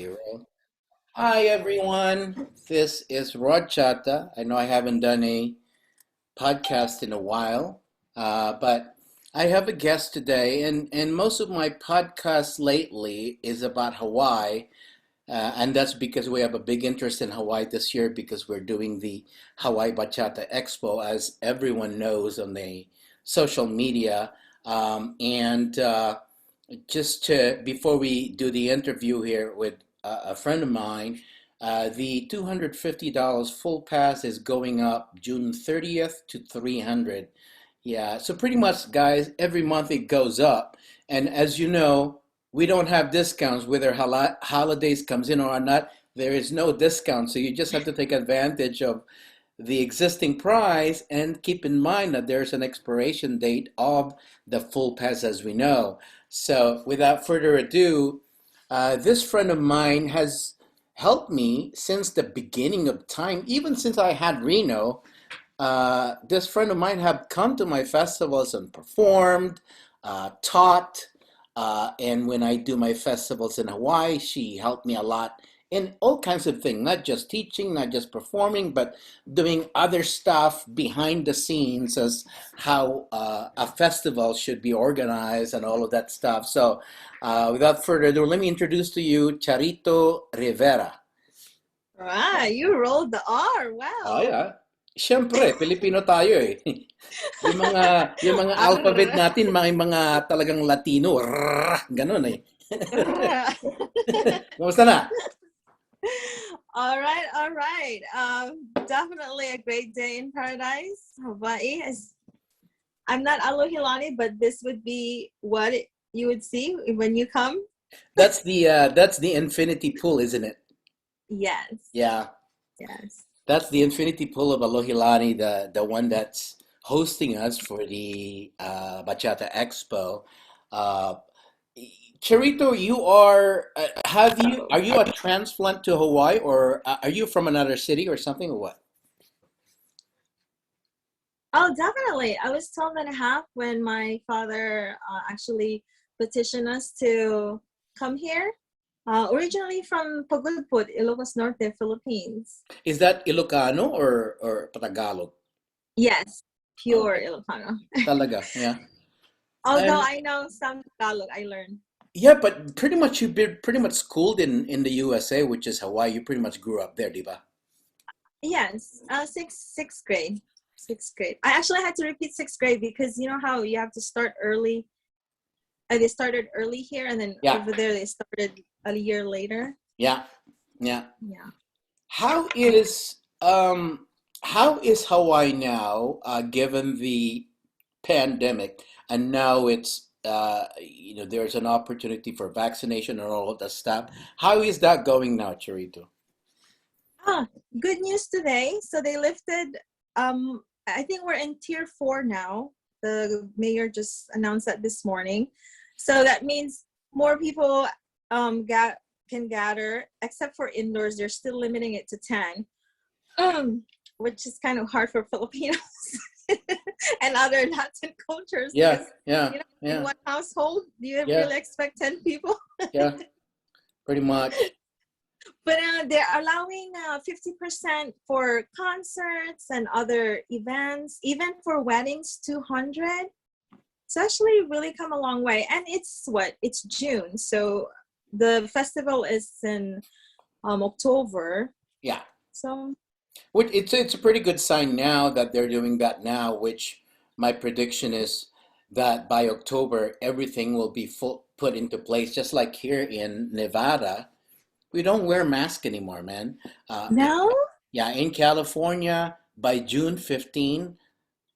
Zero. Hi, everyone. This is Rod Chata. I know I haven't done a podcast in a while, but I have a guest today, and most of my podcasts lately is about Hawaii, and that's because we have a big interest in Hawaii this year because we're doing the Hawaii Bachata Expo, as everyone knows on the social media. And just to before we do the interview here with a friend of mine, the $250 full pass is going up June 30th to 300. Yeah, so pretty much, guys, every month it goes up, and as you know, we don't have discounts whether holidays comes in or not. There is no discount, so you just have to take advantage of the existing price and keep in mind that there's an expiration date of the full pass, as we know. So, without further ado, this friend of mine has helped me since the beginning of time, even since I had Reno. This friend of mine have come to my festivals and performed, taught, and when I do my festivals in Hawaii, she helped me a lot in all kinds of things, not just teaching, not just performing, but doing other stuff behind the scenes as how a festival should be organized and all of that stuff. So, without further ado, let me introduce to you Charito Rivera. You rolled the R. Oh, Wow. yeah. Siyempre, Pilipino tayo eh. Yung mga alphabet Arr. natin, mga talagang Latino. Ganun eh. Kumusta na? All right, all right. Definitely a great day in paradise. Hawaii is. I'm not Alohilani, but this would be what you would see when you come. That's the infinity pool, isn't it? Yes, Yeah. yes. That's the infinity pool of Alohilani, the one that's hosting us for the Bachata Expo. Uh, Charito, are you a transplant to Hawaii, or are you from another city or something, or what? Oh, definitely. I was 12 and a half when my father actually petitioned us to come here. Originally from Pagudpud, Ilocos Norte, Philippines. Is that Ilocano or Tagalog? Yes, pure Okay, Ilocano. talaga, yeah. Although And I know some Tagalog, I learned. yeah, but pretty much you've been pretty much schooled in the USA, which is Hawaii. You pretty much grew up there, diba? Yes, sixth grade. Sixth grade. I actually had to repeat sixth grade because you know how you have to start early. They started early here, and then Yeah, over there they started a year later. yeah, yeah. Yeah. How is Hawaii now, given the pandemic, and now it's there's an opportunity for vaccination and all of that stuff. How is that going now, Charito? Ah, good news today. So they lifted. I think we're in tier 4 now. The mayor just announced that this morning. So that means more people can gather, except for indoors. They're still limiting it to 10, which is kind of hard for Filipinos and other Latin cultures Yeah, because, yeah, you know, in yeah, one household, do you yeah, really expect 10 people? yeah. Pretty much. But they're allowing 50% for concerts and other events, even for weddings, 200. It's actually really come a long way. And it's June. So the festival is in October. Yeah. So, Which it's a pretty good sign now that they're doing that now, which my prediction is that by October everything will be put into place, just like here in Nevada. We don't wear masks anymore, man. In, no? yeah, in California, by June 15,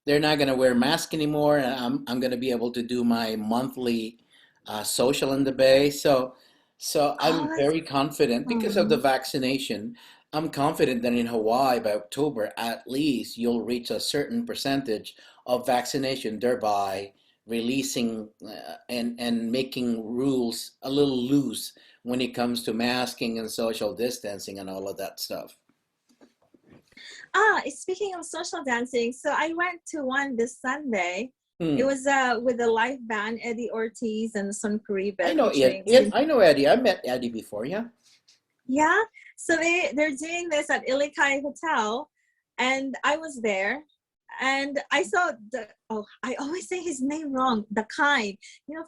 they're not gonna wear masks anymore, and I'm gonna be able to do my monthly social in the Bay. So Oh, I'm that's very confident because of the awesome. vaccination. I'm confident that in Hawaii by October, at least you'll reach a certain percentage of vaccination, thereby releasing and making rules a little loose when it comes to masking and social distancing and all of that stuff. Speaking of social dancing, so I went to one this Sunday. It Hmm. was with the live band, Eddie Ortiz and Son I Caribe know Ed, featuring Cindy. I know Eddie. I met Eddie before, yeah. Yeah. So they're doing this at Ilikai Hotel, and I was there, and I saw the I always say his name wrong. The kind, you know,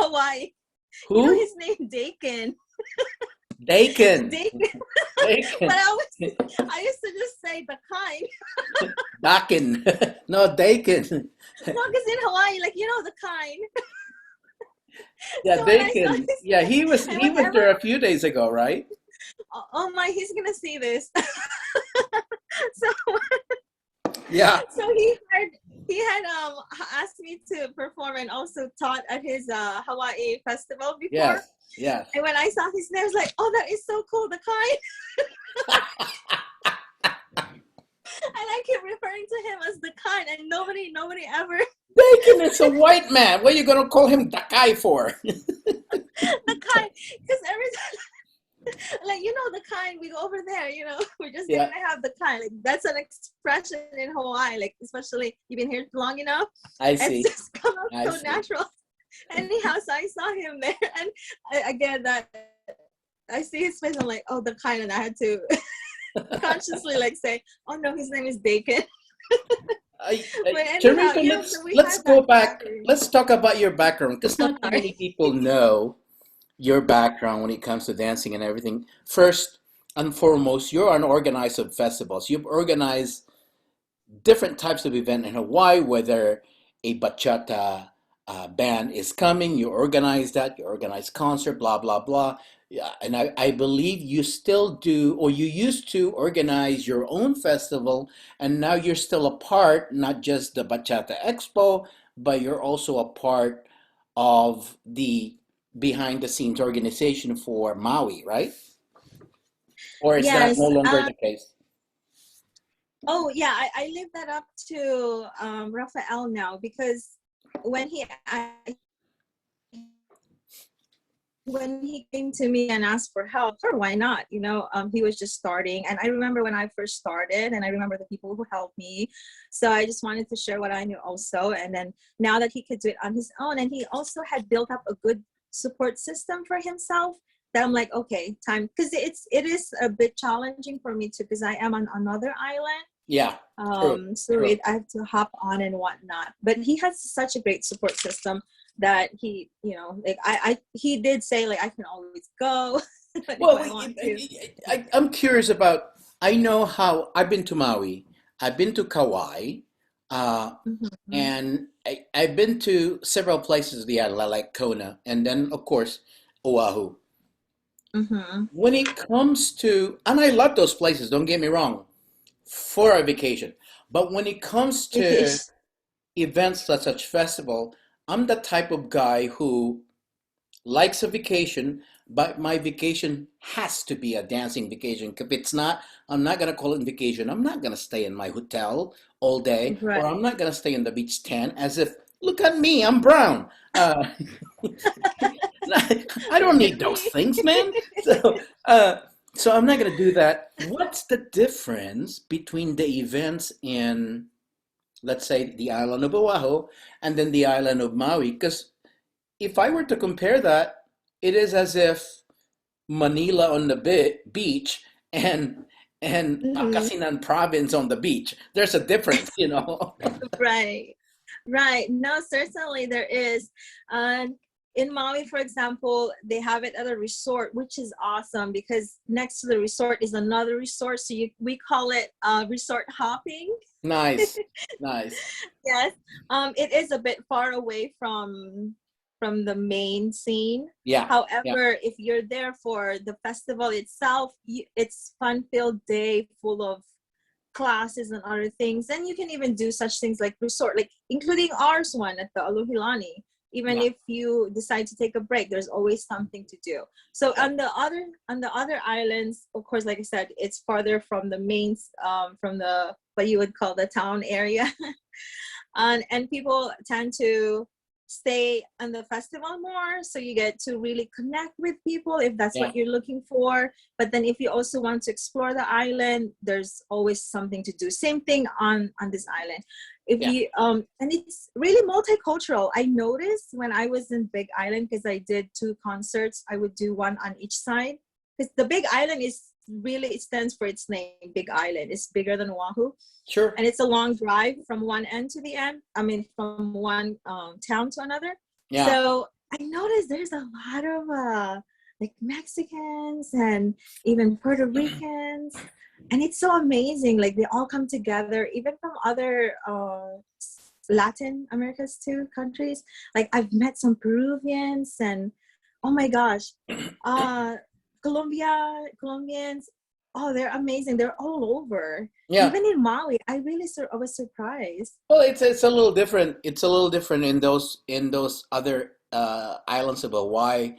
Hawaii. You know Who? his name, Dakin. Dakin. Dakin. But Dakin. I used to just say the kind. Dakin. No, Dakin. No, because in Hawaii, like the kind. Yeah, So when I saw Dakin. his Yeah, name, and he was there whenever a few days ago, right? oh my, he's gonna see this. So Yeah. so he had asked me to perform and also taught at his Hawaii festival before. Yes. Yes. And when I saw his name, I was like, oh, that is so cool, the kind. And I kept referring to him as the kind, and nobody ever Dakin is a white man. What are you gonna call him Dakai for? the kind, because every time, like the kind, we go over there, we're just Yeah, gonna have the kind. Like that's an expression in Hawaii, like especially you've been here long enough. I It's see. just come out I so see. natural. Anyhow, so I saw him there, and again that I see his face. I'm like, oh, the kind, and I had to consciously like say, oh no, his name is Dakin. But anyhow, Charito, so we let's had go that back. gathering. Let's talk about your background because I'm not too many sorry. people know your background when it comes to dancing and everything. First and foremost, you're an organizer of festivals. You've organized different types of event in Hawaii, whether a bachata band is coming, you organize that, you organize concert, blah, blah, blah. Yeah, and I believe you still do, or you used to organize your own festival, and now you're still a part, not just the Bachata Expo, but you're also a part of the behind the scenes organization for Maui, right? Or is that no Yes. longer the case? Oh yeah, I live that up to Raphael now because when he came to me and asked for help, sure, why not? He was just starting, and I remember when I first started, and I remember the people who helped me. So I just wanted to share what I knew also, and then now that he could do it on his own, and he also had built up a good support system for himself. That I'm like, okay, time, because it is a bit challenging for me too, because I am on another island. Yeah, true, So true. I have to hop on and whatnot. But he has such a great support system that he, like he did say like I can always go if Well, I want to. I'm curious about. I know how I've been to Maui, I've been to Kauai, uh, Mm-hmm. and I've been to several places of the island, like Kona, and then of course Oahu. Mm-hmm. When it comes to, and I love those places. Don't get me wrong, for a vacation. But when it comes to Vacation. events such as festival, I'm the type of guy who likes a vacation, but my vacation has to be a dancing vacation. If it's not, I'm not gonna call it vacation. I'm not gonna stay in my hotel all day, or I'm Right. not gonna stay in the beach tent as if, look at me, I'm brown. I don't need those Me. things, man. So, uh, so I'm not gonna do that. What's the difference between the events in, let's say, the island of Oahu and then the island of Maui? Because if I were to compare that, it is as if Manila on the beach and Mm-hmm. Pangasinan province on the beach. There's a difference, you know. Right. Right. No, certainly there is. In Maui, for example, they have it at a resort, which is awesome because next to the resort is another resort. So we call it resort hopping. Nice, nice. Yes. It is a bit far away from the main scene. Yeah, yeah, However, if you're there for the festival itself, it's fun-filled day full of classes and other things. And you can even do such things like resort, like including ours one at the Aluhilani. Even yeah, if you decide to take a break, there's always something to do. So yeah, on the other islands, of course, like I said, it's farther from the main from the what you would call the town area. And people tend to stay on the festival more, so you get to really connect with people if that's yeah, what you're looking for. But then if you also want to explore the island, there's always something to do. Same thing on this island. If yeah. you And it's really multicultural. I noticed when I was in Big Island, because I did two concerts, I would do one on each side. because the Big Island is really, it stands for its name. Big Island. It's bigger than Oahu, Sure. and it's a long drive from one end to the end. I mean, from one town to another. Yeah. So I noticed there's a lot of like Mexicans and even Puerto Ricans, and it's so amazing. Like they all come together, even from other Latin America's too countries. Like I've met some Peruvians and oh my gosh, Colombians. Oh, they're amazing. They're all over. Yeah. Even in Maui, I was surprised. Well, it's a little different. It's a little different in those other islands of Hawaii.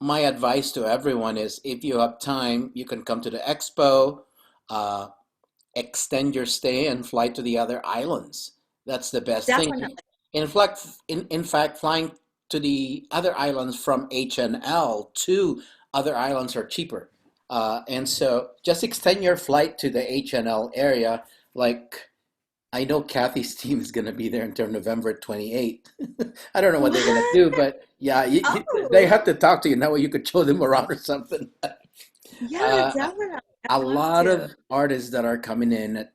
My advice to everyone is, if you have time, you can come to the expo, uh, extend your stay, and fly to the other islands. That's the best thing. Definitely. In fact, flying to the other islands from HNL to other islands are cheaper. And so just extend your flight to the HNL area. Like, I know Kathy's team is going to be there until November 28th. I don't know what they're going to do, What? but yeah, they Oh, have to talk to you. That way you could show them around or something. yeah, Uh, definitely. a I'd love lot to. of artists that are coming in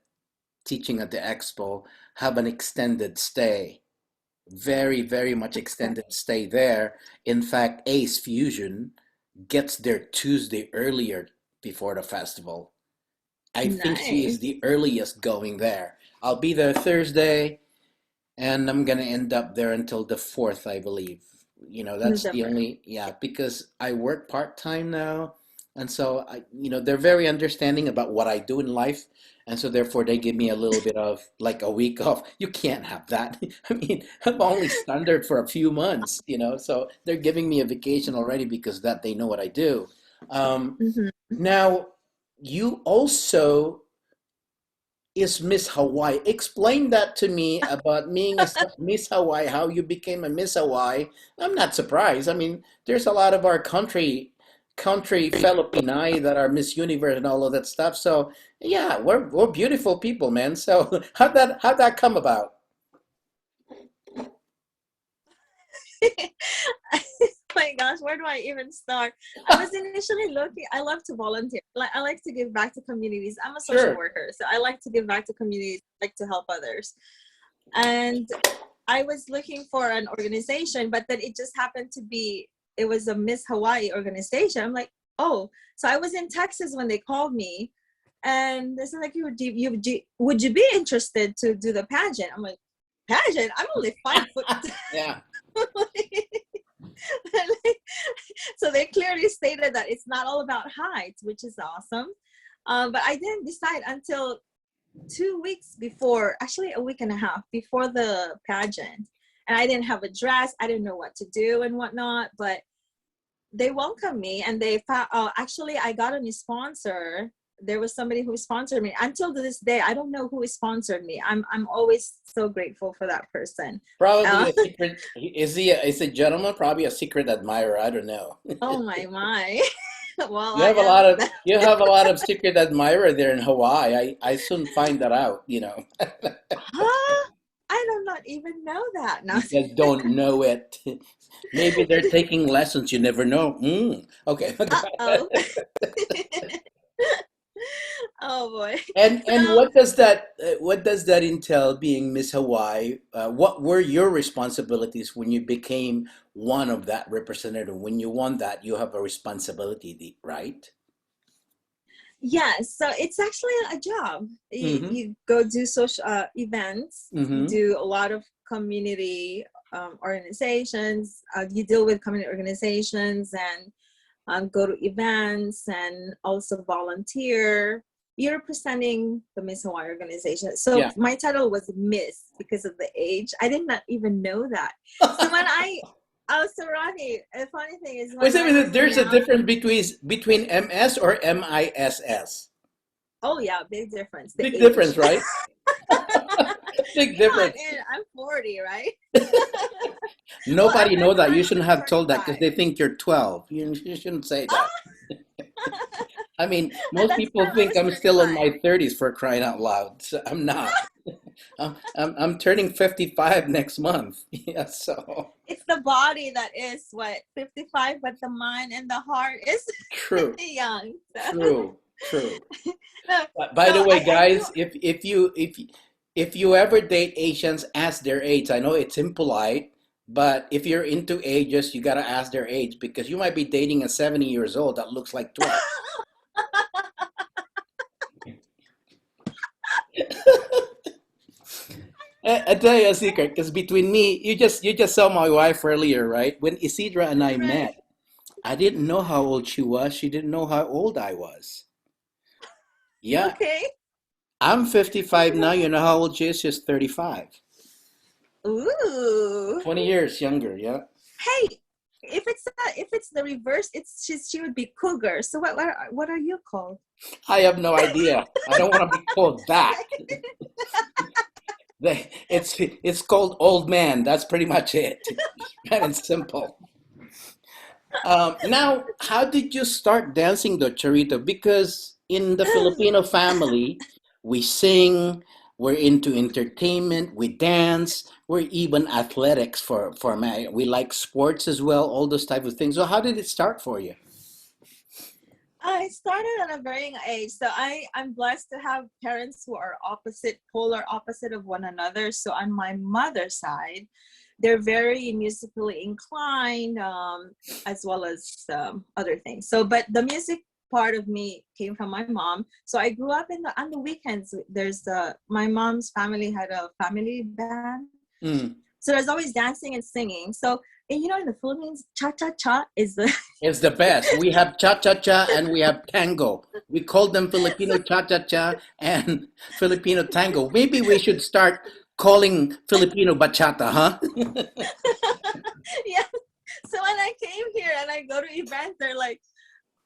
teaching at the expo have an extended stay, very, very much Okay. extended stay there. In fact, Ace Fusion gets there Tuesday earlier before the festival. I think she is Nice. the earliest going there. I'll be there Thursday, and I'm gonna end up there until the 4th, I believe. That's the November. only, yeah, because I work part-time now, and so they're very understanding about what I do in life, and so therefore they give me a little bit of like a week off. You can't have that. I mean, I'm only standard for a few months, so they're giving me a vacation already because that they know what I do. Um, Hmm. Now, you also is Miss Hawaii. Explain that to me about being a Miss Hawaii, how you became a Miss Hawaii. I'm not surprised. I mean, there's a lot of our country fellow Pinay that are Miss Universe and all of that stuff. So yeah, we're beautiful people, man. So how'd that come about? My gosh, where do I even start? I was initially looking, I love to volunteer. Like I like to give back to communities. I'm a social Sure. worker, so I like to give back to communities, like to help others. And I was looking for an organization, but then it just happened to be it was a Miss Hawaii organization. I'm like, oh, so I was in Texas when they called me, and they said like, would you be interested to do the pageant? I'm like, pageant? I'm only 5 foot. Yeah. So they clearly stated that it's not all about height, which is awesome. But I didn't decide until 2 weeks before, actually a week and a half before the pageant. And I didn't have a dress. I didn't know what to do and whatnot. But they welcomed me, and they found. Actually, I got a new sponsor. There was somebody who sponsored me. Until to this day, I don't know who sponsored me. I'm always so grateful for that person. Probably Uh, a secret. Is a gentleman, probably a secret admirer. I don't know. oh my. Well, You I have a am. lot of you have a lot of secret admirer there in Hawaii. I soon find that out. Huh? I do not even know that. No. You just don't know it. Maybe they're taking lessons. You never know. Okay. Uh-oh. Oh boy. And So what does that entail, being Miss Hawaii? What were your responsibilities when you became one of that representative? When you won that, you have a responsibility, right? yes, so it's actually a job. Mm-hmm. You go do social events, Mm-hmm. do a lot of community organizations. You deal with community organizations and go to events and also volunteer. You're representing the Miss Hawaii organization. So Yeah. my title was Miss because of the age. I did not even know that. So when so Ronnie, the funny thing is Wait when a I was minute, there's a announced, difference between MS or MISS. oh yeah, big difference, the Big age. difference, right? Big Come on difference. in, I'm 40, right? Well, Nobody know that. You I'm shouldn't gonna have turn told that because 5. they think you're 12. You shouldn't say that. Ah, I mean, most that's people time I think was I'm still in 35. my 30s, for crying out loud. So I'm not. I'm turning 55 next month. Yeah, so It's it's the body that is what 55, but the mind and the heart is True, young. So, true, true. no, By the so way, I do. guys, if you ever date Asians, ask their age. I know it's impolite, but if you're into ages, you gotta ask their age because you might be dating a 70 years old that looks like 12. I tell you a secret, because between me, you just saw my wife earlier, right? When Isidra and I Right. met, I didn't know how old she was. She didn't know how old I was. Yeah, Okay. I'm 55 now. You know how old she is? She's 35. Ooh. 20 years younger, yeah. Hey, if it's the reverse, she would be cougar. So what are you called? I have no idea. I don't want to be called that. It's called old man. That's pretty much it. Plain and simple. Now, how did you start dancing though, Charito? Because in the Filipino family, we sing, we're into entertainment, we dance, we're even athletics for we like sports as well, all those type of things. So how did it start for you? I started at a very young age. So I'm blessed to have parents who are polar opposite of one another. So on my mother's side, they're very musically inclined, as well as other things. So, but the music part of me came from my mom. So I grew up on the weekends. My mom's family had a family band. Mm. So there's always dancing and singing. So, and in the Philippines, cha cha cha is the It's the best. We have cha-cha-cha and we have tango. We call them Filipino cha-cha-cha and Filipino tango. Maybe we should start calling Filipino bachata, huh? yeah. So when I came here and I go to events, they're like,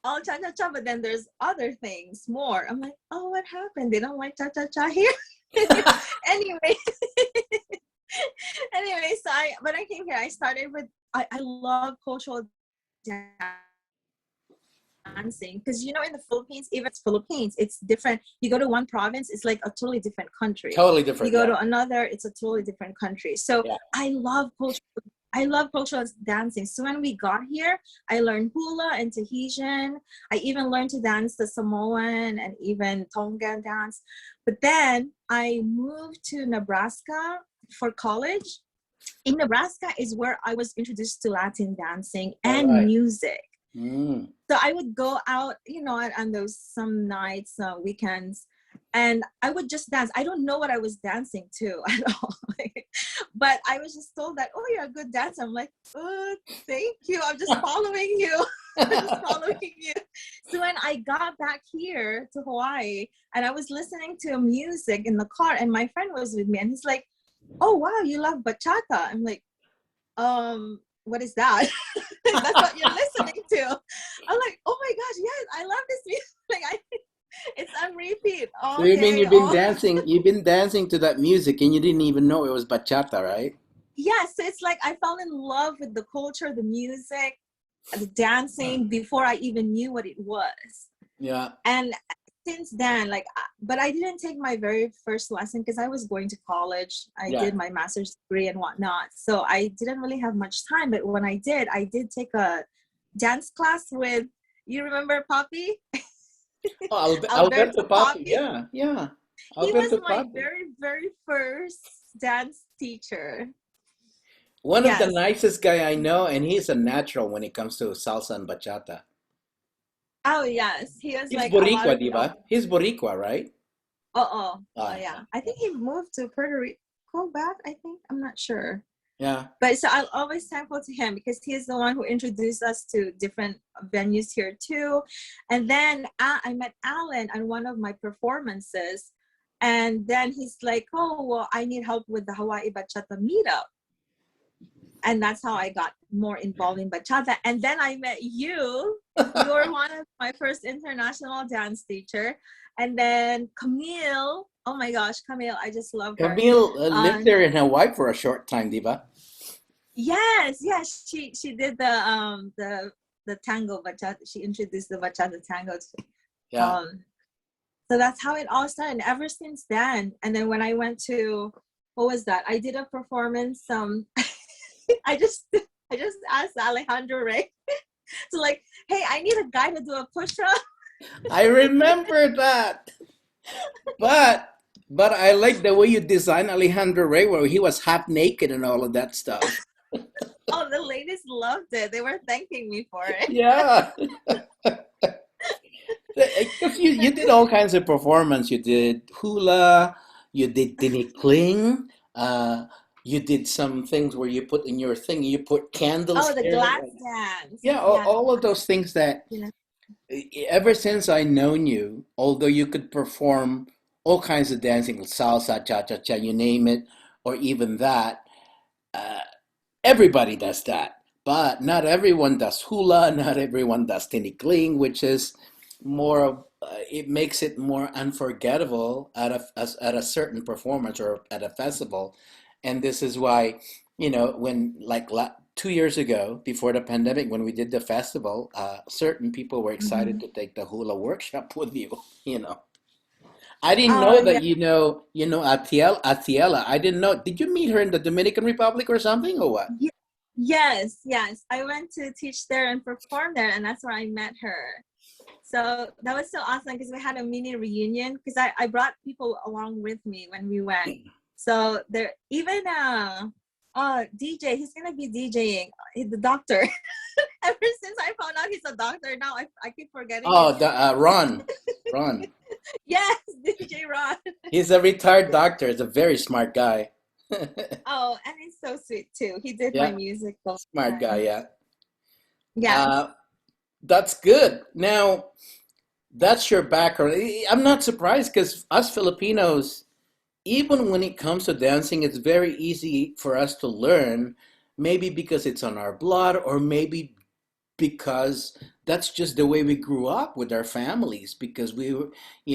all cha cha cha, but then there's other things more. I'm like, oh, what happened? They don't like cha cha cha here. Anyway, so when I came here, I started with I love cultural dancing because in the Philippines, even it's Philippines, it's different. You go to one province, it's like a totally different country. Totally You different, go yeah. to another, it's a totally different country. So Yeah. I love cultural dancing. So when we got here, I learned hula and Tahitian. I even learned to dance the Samoan and even Tongan dance. But then I moved to Nebraska for college. In Nebraska is where I was introduced to Latin dancing All and right. music. Mm. So I would go out, on those some nights, weekends, and I would just dance. I don't know what I was dancing to at all. But I was just told that, oh, you're a good dancer. I'm like, oh, thank you. I'm just following you. I'm just following you. So when I got back here to Hawaii and I was listening to music in the car and my friend was with me and he's like, oh, wow, you love bachata. I'm like, what is that? That's what you're listening to. I'm like, oh my gosh, yes, I love this music. It's on repeat So all you mean day. you've been dancing to that music and you didn't even know it was bachata, right? Yeah, so it's like I fell in love with the culture, the music, the dancing before I even knew what it was. Yeah. And since then, but I didn't take my very first lesson because I was going to college. I Yeah. did my master's degree and whatnot. So I didn't really have much time. But when I did take a dance class with, you remember Poppy? Oh, Alberto Alberto Papi. Poppy. Yeah, yeah. He was Alberto my Papi. very, very first dance teacher. One of the Yes. nicest guy I know, and he's a natural when it comes to salsa and bachata. Oh, yes. He has He's like a lot Boricua, of, diba? He's Boricua, right? oh, Ah, yeah. I think he moved to Puerto Rico back, I think. I'm not sure. yeah. But so I'll always thankful to him because he's the one who introduced us to different venues here too. And then I met Alan on one of my performances. And then he's like, oh, well, I need help with the Hawaii Bachata meetup. And that's how I got more involved in bachata. And then I met you. You were one of my first international dance teacher. And then Camille. Oh my gosh, Camille, I just love her. Camille lived there in Hawaii for a short time, diba? Yes, she did the tango bachata. She introduced the bachata tango. Yeah. Um, so that's how it all started. And ever since then, and then when I went to, what was that? I did a performance. I just I just asked Alejandro Ray to like, hey, I need a guy to do a push up. I remember that. But but I like the way you designed Alejandro Ray, where he was half naked and all of that stuff. Oh, the ladies loved it. They were thanking me for it. Yeah. Because you did all kinds of performance. You did hula, you did tinikling, you did some things where you put in your thing, you put candles Oh, the here. glass dance. Yeah, Yeah, all of those things that yeah. ever since I known you, although you could perform all kinds of dancing, salsa, cha-cha-cha, you name it, or even that, uh, everybody does that. But not everyone does hula, not everyone does tinikling, which is more of, it makes it more unforgettable at a certain performance or at a festival. And this is why, when like 2 years ago, before the pandemic, when we did the festival, certain people were excited Mhm. to take the hula workshop with you, you know. I didn't Oh know yeah. that Atiela. I didn't know. Did you meet her in the Dominican Republic or something or what? Yes, yes. I went to teach there and perform there, and that's where I met her. So that was so awesome because we had a mini reunion because I brought people along with me when we went. So there even DJ, he's gonna be DJing, the doctor. Ever since I found out he's a doctor, now I keep forgetting Oh, his the Ron. yes, DJ Ron. He's a retired doctor. He's a very smart guy. Oh, and he's so sweet too. He did my Yeah, music the smart guy. time. Yeah. Yes. Uh, that's good. Now, that's your background. I'm not surprised because us Filipinos, even when it comes to dancing, it's very easy for us to learn. Maybe because it's on our blood, or maybe because that's just the way we grew up with our families, because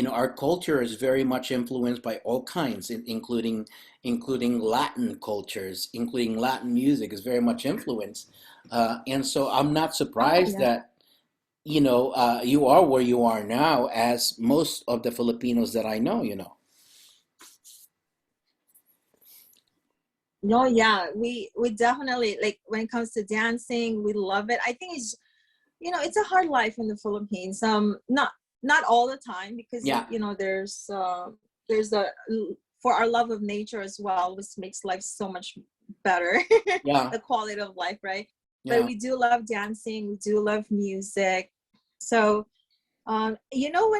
our culture is very much influenced by all kinds, including Latin cultures, including Latin music is very much influenced. And so I'm not Oh surprised yeah. that you are where you are now, as most of the Filipinos that I know. No, yeah. We definitely like when it comes to dancing, we love it. I think it's it's a hard life in the Philippines. Not all the time because Yeah, there's a for our love of nature as well, which makes life so much better. yeah, The quality of life, right? But yeah. we do love dancing, we do love music. So when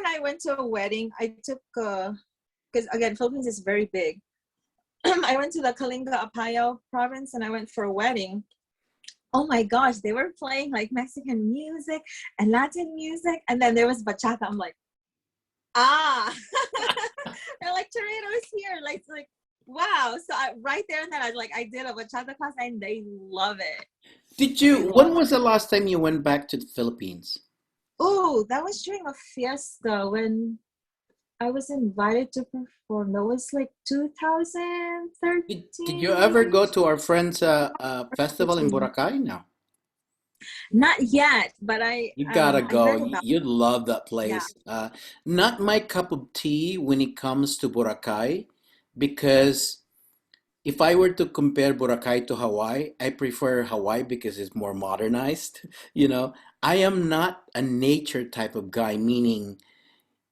I went to a wedding, I took because again, Philippines is very big. I went to the Kalinga Apayao province and I went for a wedding. Oh my gosh, they were playing like Mexican music and Latin music, and then there was bachata. I'm like, ah, they're like Charito is here, like wow. So right there and then I did a bachata class and they love it. They love When was the last time you went back to the Philippines? Oh, that was during a fiesta when I was invited to perform. That was like Did you ever 2013 go to our friend's festival in 14. Boracay? No. Not yet, but You gotta I go. heard about You'd love that yeah. place. Not my cup of tea when it comes to Boracay, because if I were to compare Boracay to Hawaii, I prefer Hawaii because it's more modernized. You know, I am not a nature type of guy, meaning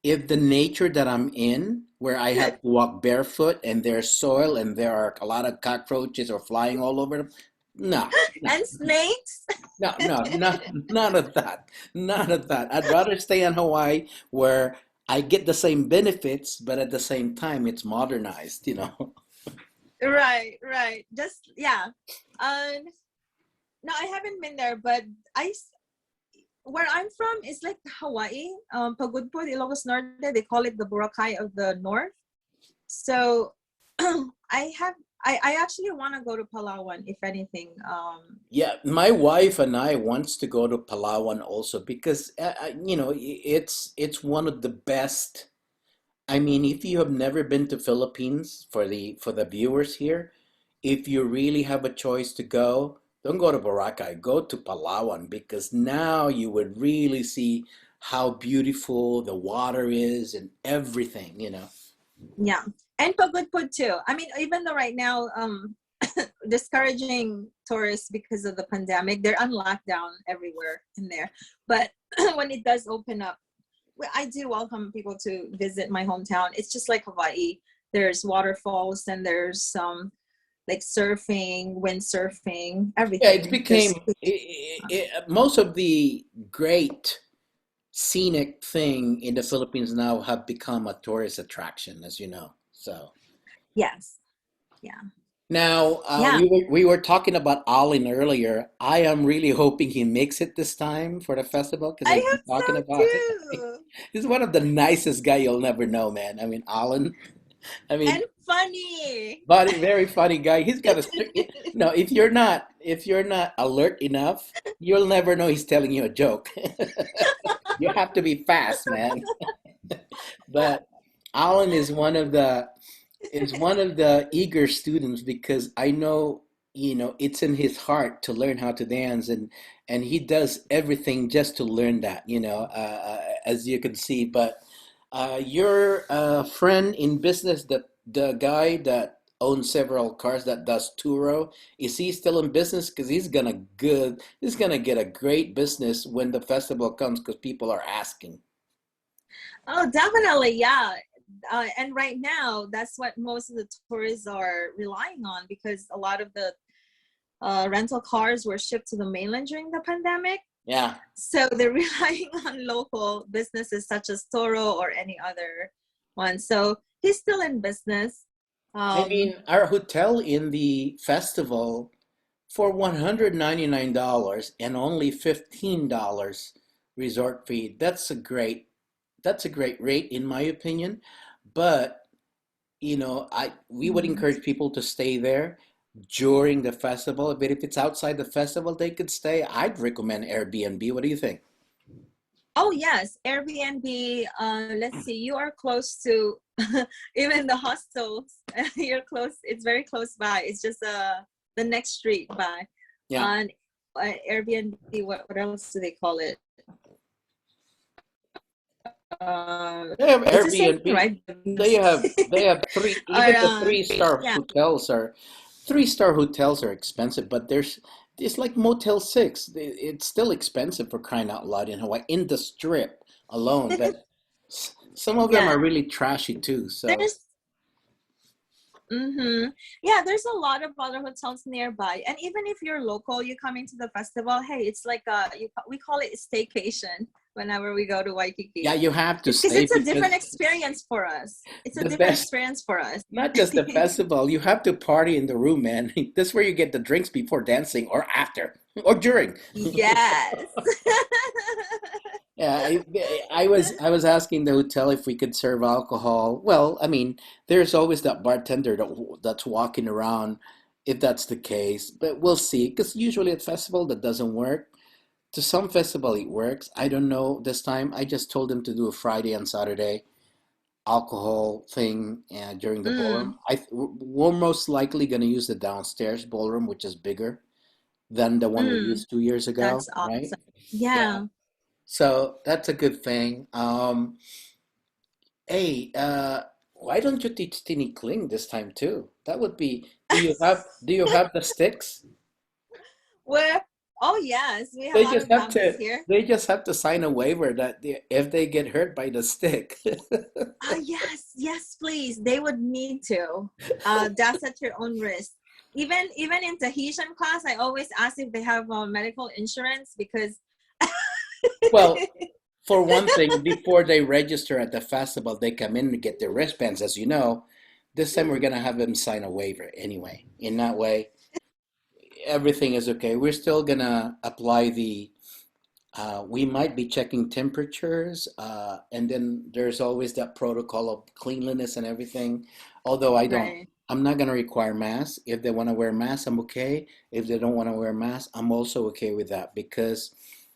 if the nature that I'm in, where I have to walk barefoot and there's soil and there are a lot of cockroaches or flying all over them, no, no, And snakes. none of that, none of that. I'd rather stay in Hawaii where I get the same benefits, but at the same time it's modernized. Right, right. Just yeah. Um, no, I haven't been there, but where I'm from is like Hawaii. Pagudpud, Ilocos Norte. They call it the Boracay of the North. So, I have. I actually want to go to Palawan, if anything. Yeah, my wife and I wants to go to Palawan also because it's one of the best. I mean, if you have never been to Philippines, for the viewers here, if you really have a choice to go, don't go to Boracay, go to Palawan, because now you would really see how beautiful the water is and everything. Yeah, and Pagudpud too. I mean, even though right now, discouraging tourists because of the pandemic. They're on lockdown everywhere in there. But when it does open up, I do welcome people to visit my hometown. It's just like Hawaii. There's waterfalls and there's some like surfing, windsurfing, Yeah, it everything. became most of the great scenic thing in the Philippines now have become a tourist attraction, as you know. So Yes. Yeah. now Yeah. we were talking about Alin earlier. I am really hoping he makes it this time for the festival because I I've been hope talking so about it. too. He's one of the nicest guy you'll never know, man. I mean, Alin. I mean, And funny. but very funny guy. He's got a no. If you're not alert enough, you'll never know he's telling you a joke. You have to be fast, man. But Alan is one of the eager students because I know it's in his heart to learn how to dance and he does everything just to learn that as you can see. But your friend in business, the guy that owns several cars that does Turo, is he still in business? Because he's gonna get a great business when the festival comes because people are asking. Oh, definitely. Yeah. And right now, that's what most of the tourists are relying on because a lot of the rental cars were shipped to the mainland during the pandemic. Yeah. So they're relying on local businesses such as Toro or any other one. So he's still in business. I Um, mean, our hotel in the festival for $199 and only $15 resort fee. That's a great rate in my opinion. But we would mhm. encourage people to stay there during the festival. But if it's outside the festival, they could stay. I'd recommend Airbnb. What do you think? Oh, yes, Airbnb. Let's see, you are close to even the hostels. You're close. It's very close by. It's just the next street by. Yeah. On Airbnb, what else do they call it? They have It's the same thing, Airbnb. right? They have three, Or even the three-star yeah. hotels are three-star hotels are expensive, but it's like Motel 6. It's still expensive for crying out loud in Hawaii, in the strip alone. But some of them Yeah, are really trashy too. So there's mm-hmm. Yeah, there's a lot of other hotels nearby. And even if you're local, you coming to the festival, hey, it's like we call it staycation whenever we go to yeah, Waikiki. you have to It's because stay it's a different because experience for us. It's a the different best, experience for us. not just the festival, you have to party in the room, man. That's where you get the drinks before dancing or after or during. Yes. Yeah, I was asking the hotel if we could serve alcohol. Well, I mean, there's always that bartender that's walking around if that's the case, but we'll see. Because usually at festival that doesn't work. To some festival it works. I don't know this time. I just told them to do a Friday and Saturday alcohol thing during the ballroom. Mm, We're most likely going to use the downstairs ballroom, which is bigger than the one we mm, used 2 years ago, that's right? awesome. Yeah. Yeah. So that's a good thing. Hey, why don't you teach Tini Kling this time too? That would be. Do you have the sticks? Well, oh yes, we have a They lot just of have bambus to. here. They just have to sign a waiver that if they get hurt by the stick. Ah, yes, yes, please. They would need to. That's at your own risk. Even in Tahitian class, I always ask if they have medical insurance because Well, for one thing, before they register at the festival, they come in to get their wristbands. As you know, this time we're gonna have them sign a waiver anyway. In that way, everything is okay. We're still gonna apply the. We might be checking temperatures, and then there's always that protocol of cleanliness and everything. Although right. I'm not gonna require masks. If they want to wear masks, I'm okay. If they don't want to wear masks, I'm also okay with that because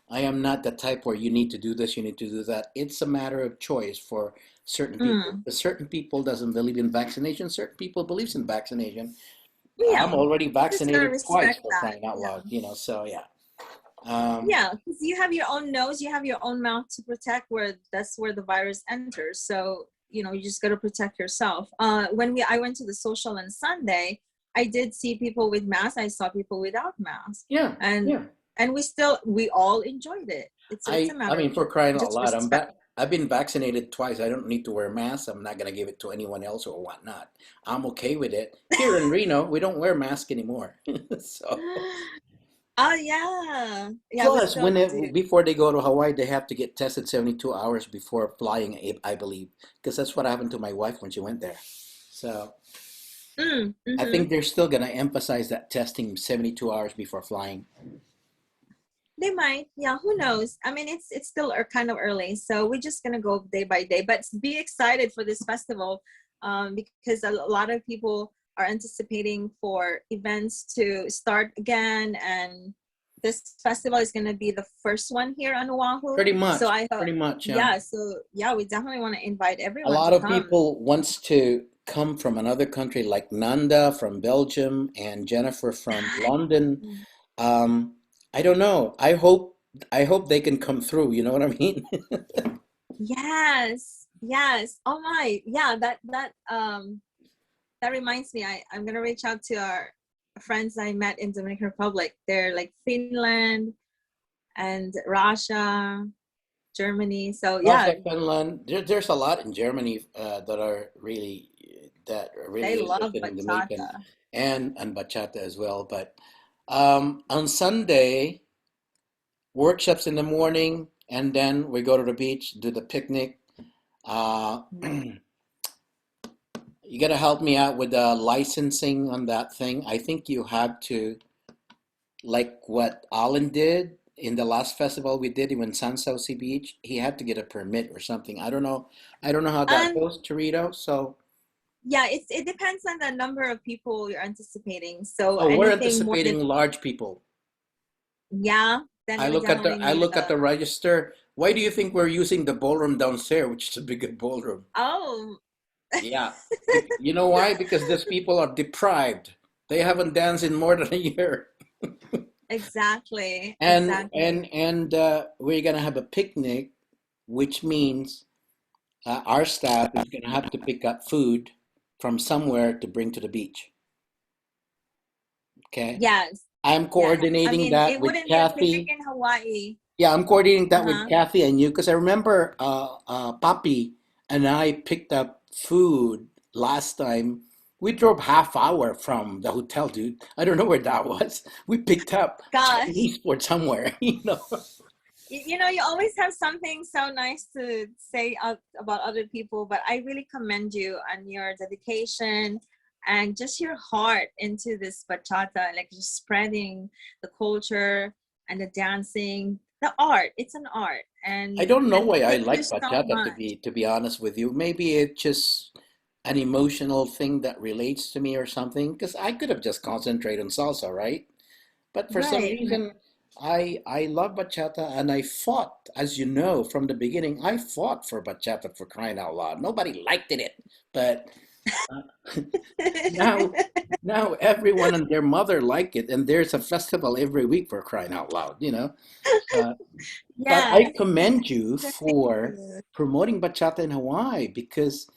I am not the type where you need to do this, you need to do that. It's a matter of choice for certain people. Mm, Certain people doesn't believe in vaccination. Certain people believes in vaccination. I'm yeah, already you just gotta vaccinated twice respect for that. crying out Yeah. loud. So yeah. Um, Yeah, because you have your own nose, you have your own mouth to protect where that's where the virus enters. So, you just got to protect yourself. When I went to the social on Sunday, I did see people with masks. I saw people without masks, Yeah, and yeah. we all enjoyed it. It's a I matter mean, of for crying out just loud, respect. I've been vaccinated twice. I don't need to wear a mask. I'm not gonna give it to anyone else or whatnot. I'm okay with it. Here in Reno, we don't wear masks anymore. So Oh yeah, yeah. We plus, still do. before they go to Hawaii, they have to get tested 72 hours before flying, I believe, because that's what happened to my wife when she went there. So I Mm-hmm. think they're still gonna emphasize that testing 72 hours before flying. They might, yeah. Who knows? I mean, it's still kind of early, so we're just gonna go day by day. But be excited for this festival, because a lot of people are anticipating for events to start again, and this festival is gonna be the first one here on Oahu. So I hope, Pretty much, yeah. yeah. So yeah, we definitely want to invite A everyone to lot of come. people wants to come from another country, like Nanda from Belgium and Jennifer from London. Um, I don't know. I hope they can come through. You know what I mean? Yes, yes. Oh my, yeah. That reminds me, I'm gonna reach out to our friends I met in Dominican Republic. They're like Finland and Russia, Germany. So yeah, Also, Finland. There's a lot in Germany that are they really love interested in Dominican bachata. and bachata as well. But on Sunday, workshops in the morning, and then we go to the beach, do the picnic. Uh, you gotta help me out with the licensing on that thing. I think you have to, like what Alan did in the last festival we did in San Souci Beach. He had to get a permit or something. I don't know. I don't know how that And goes, Charito. So, yeah, it depends on the number of people you're anticipating. So oh, we're anything more than, anticipating large people. yeah, then we definitely I need look at a, the register. Why do you think we're using the ballroom downstairs, which is a bigger ballroom? oh. Yeah. You know why? Because these people are deprived. They haven't danced in more than a year. Exactly, And exactly. we're gonna have a picnic, which means our staff is gonna have to pick up food from somewhere to bring to the beach. Okay. Yes, I'm yes. I coordinating mean, that it with wouldn't be a picnic Kathy. in Hawaii. Yeah, I'm coordinating that with Uh-huh. Kathy and you because I remember Papi and I picked up food last time. We drove half hour from the hotel, dude. I don't know where that was. We picked up Gosh. Chinese food somewhere, you know. You know, you always have something so nice to say about other people, but I really commend you on your dedication and just your heart into this bachata, like just spreading the culture and the dancing, the art. It's an art, I don't know and why I thank you like so bachata much. to be honest with you. Maybe it's just an emotional thing that relates to me or something. Because I could have just concentrated on salsa, right? But for some Right, right. reason, I love bachata and I fought, as you know, from the beginning. I fought for bachata for crying out loud. Nobody liked it, but uh, now now everyone and their mother like it, and there's a festival every week for crying out loud, you know. Uh, but I Yes. commend you Thank for you. promoting bachata in Hawaii because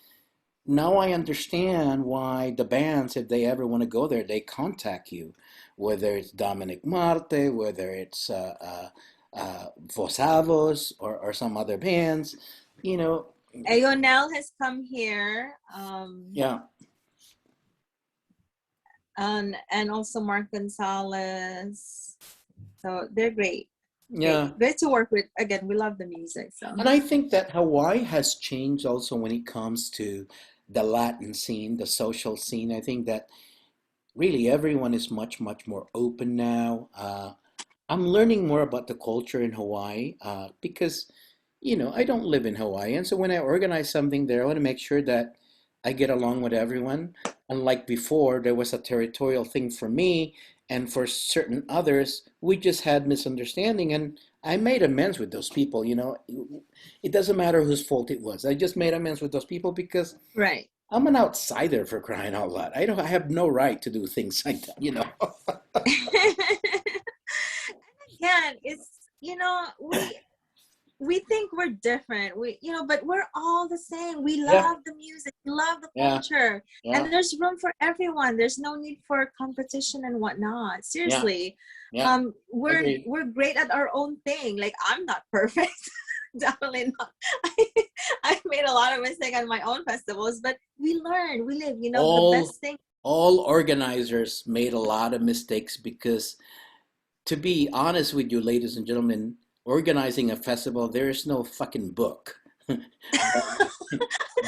now I understand why the bands, if they ever want to go there, they contact you, whether it's Dominic Marte, whether it's Vosavos or some other bands, you know. Ayonel has come here, Yeah, and also Mark Gonzalez. So they're great. Great. yeah. Great to work with. Again, we love the music. So And I think that Hawaii has changed also when it comes to the Latin scene, the social scene. I think that really everyone is much more open now. I'm learning more about the culture in Hawaii because, you know, I don't live in Hawaii. And so when I organize something there, I want to make sure that I get along with everyone. Unlike before, there was a territorial thing for me, and for certain others, we just had misunderstanding. And I made amends with those people. You know, it doesn't matter whose fault it was. I just made amends with those people because right. I'm an outsider for crying out loud. I have no right to do things like that, you know. Again, it's, we we think we're different. But we're all the same. We Yeah, love the music, we love the yeah, culture, yeah, and there's room for everyone. There's no need for competition and whatnot. yeah, Seriously, yeah. Agree. we're great at our own thing. Like, I'm not perfect. Definitely not. I made a lot of mistakes on my own festivals, but we learn, we live. The All best thing. all organizers made a lot of mistakes because, to be honest with you, ladies and gentlemen, organizing a festival, there is no fucking book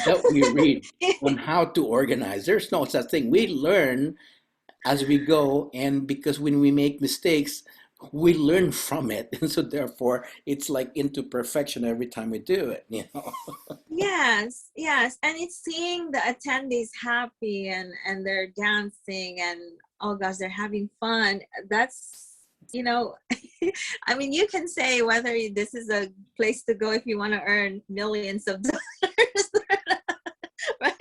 that we read on how to organize. There's no such thing. We learn as we go, and because when we make mistakes, we learn from it, and so therefore it's like into perfection every time we do it. Yes, yes, and it's seeing the attendees happy and they're dancing and, oh gosh, they're having fun. That's, you know, I mean, you can say whether this is a place to go if you want to earn millions of dollars, but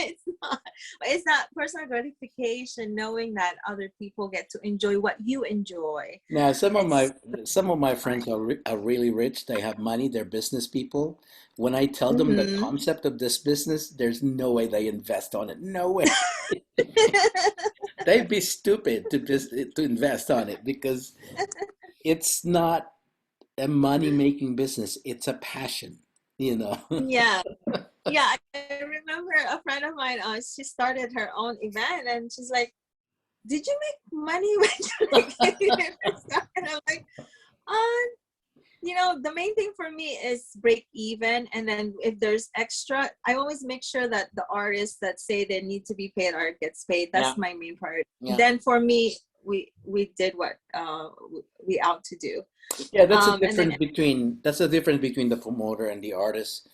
it's not personal gratification knowing that other people get to enjoy what you enjoy. Now, It's some of my fun. friends are really rich. They have money. They're business people. When I tell them the Mm-hmm. concept of this business, there's no way they invest on it. No way. They'd be stupid to invest on it because it's not a money-making business. It's a passion. Yeah. Yeah, I remember a friend of mine, she started her own event and she's like, did you make money when you like you first started? I'm like, uh, the main thing for me is break even. And then if there's extra, I always make sure that the artists that say they need to be paid art gets paid. Yeah, That's my main part. yeah. Then for me, we did what we out to do. Yeah, And then that's the difference between the promoter and the artist.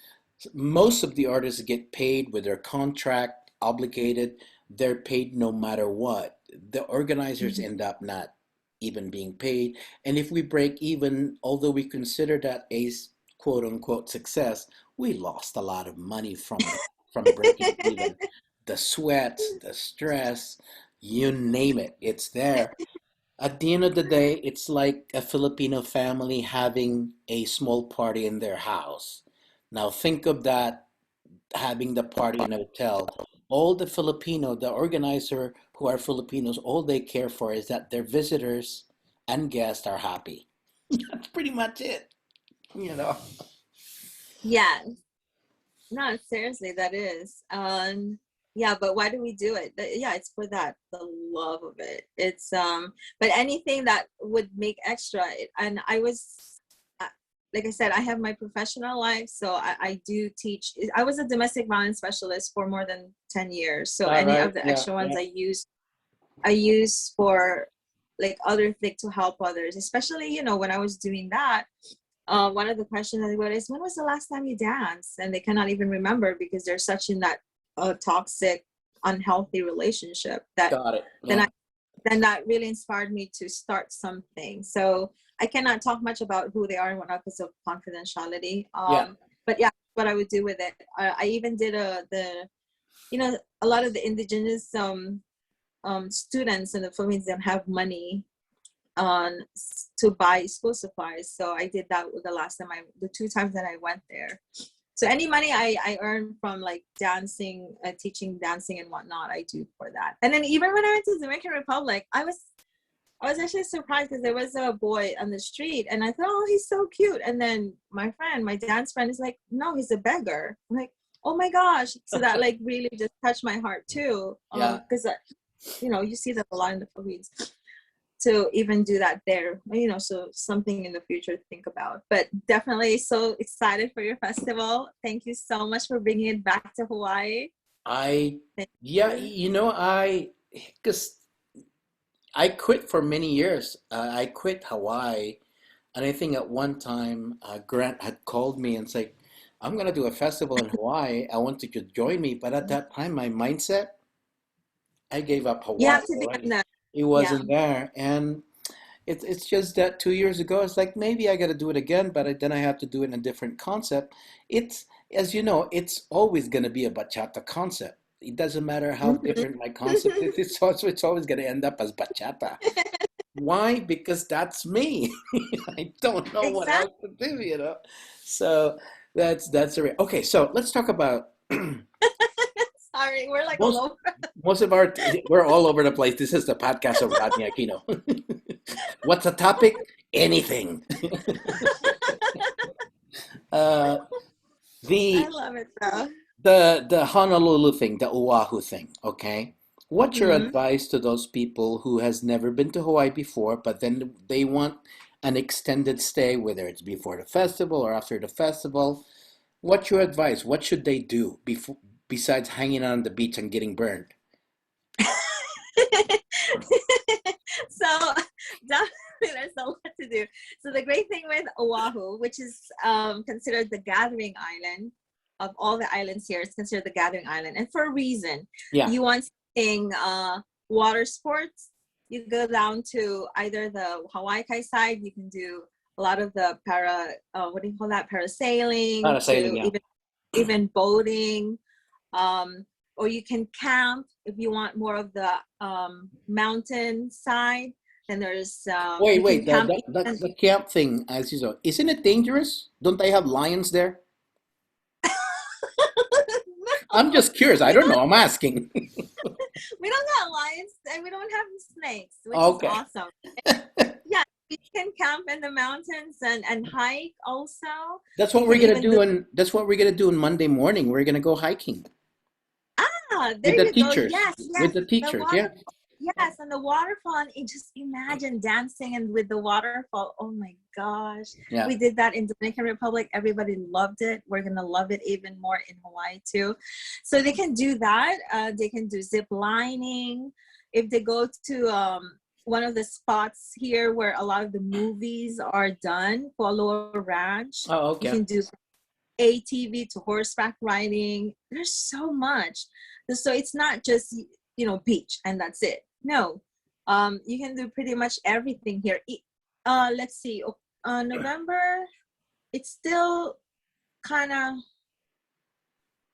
Most of the artists get paid with their contract obligated. They're paid no matter what. The organizers Mhm. end up not even being paid. And if we break even, although we consider that a quote unquote success, we lost a lot of money from breaking even. The sweat, the stress, you name it, it's there. At the end of the day, it's like a Filipino family having a small party in their house. Now think of that, having the party in a hotel. All the organizer who are Filipinos, all they care for is that their visitors and guests are happy. That's pretty much it. Yeah, no, seriously, that is. Yeah, but why do we do it? Yeah, it's for that, the love of it. But anything that would make extra, and uh, like I said, I have my professional life, so I do teach. I was a domestic violence specialist for more than 10 years. So All any right. of the Yeah. extra ones Yeah. I use for like other things to help others, especially, when I was doing that. One of the questions I got is, when was the last time you danced? And they cannot even remember because they're such in that toxic, unhealthy relationship that Got it. then Yeah. I then that really inspired me to start something. So I cannot talk much about who they are and whatnot because of confidentiality. Yeah. But yeah, what I would do with it. I even did a lot of the indigenous students in the Philippines don't have money to buy school supplies. So I did that with the 2 times that I went there. So any money I earn from like dancing, teaching dancing and whatnot, I do for that. And then even when I went to Dominican Republic, I was actually surprised because there was a boy on the street and I thought, oh, he's so cute. And then my dance friend is like, no, he's a beggar. I'm like, oh my gosh. So that like really just touched my heart too. Yeah. Because you see that a lot in the Philippines to even do that there, so something in the future to think about. But definitely so excited for your festival. Thank you so much for bringing it back to Hawaii. I Thank yeah, you. because I quit for many years. I quit Hawaii, and I think at one time Grant had called me and said, "I'm gonna do a festival in Hawaii. I want you to join me." But at that time, my mindset, I gave up You Hawaii have to be on already. the, It yeah. wasn't there, and it's just that 2 years ago, it's like maybe I got to do it again, but then I have to do it in a different concept. It's, as you know, it's always going to be a bachata concept. It doesn't matter how Mhm. different my concept is. It's always going to end up as bachata. Why? Because that's me. I don't know what Exactly. else to do, you know. So that's a okay. So let's talk about Sorry, we're like all most over. most of our we're all over the place. This is the podcast of Rodney Aquino. What's the topic? Anything. uh, I the love it though. the Honolulu thing, the Oahu thing. Okay, what's your Hmm. advice to those people who has never been to Hawaii before, but then they want an extended stay, whether it's before the festival or after the festival? What's your advice? What should they do before besides hanging out on the beach and getting burned? So definitely there's a lot to do. So the great thing with Oahu, which is considered the gathering island of all the islands here, it's considered the gathering island, and for a reason. Yeah. You want something water sports, you go down to either the Hawaii Kai side, you can do a lot of the what do you call that, parasailing, Parasailing, to yeah. even boating, or you can camp if you want more of the mountain side. Then there's Wait, you can wait, camp even. the camp thing, as you saw, isn't it dangerous? Don't they have lions there? I'm No, just curious. I we don't don't know. I'm asking. we don't got lions and we don't have snakes, which is Okay. awesome. Yeah, you can camp in the mountains and hike also. That's You what we're can gonna even do. do, and that's what we're gonna do on Monday morning. We're gonna go hiking There with the you go. teachers. Yes, With yes. the The teachers, yeah. waterfall. Yes, and the waterfall. And just imagine dancing and with the waterfall. Oh my gosh. Yeah. We did that in Dominican Republic. Everybody loved it. We're gonna love it even more in Hawaii too. So they can do that. They can do zip lining. If they go to one of the spots here where a lot of the movies are done, Palo Ranch, Oh, you okay. can do ATV to horseback riding. There's so much. So it's not just, beach and that's it. No, you can do pretty much everything here. Let's see. November, it's still kind of.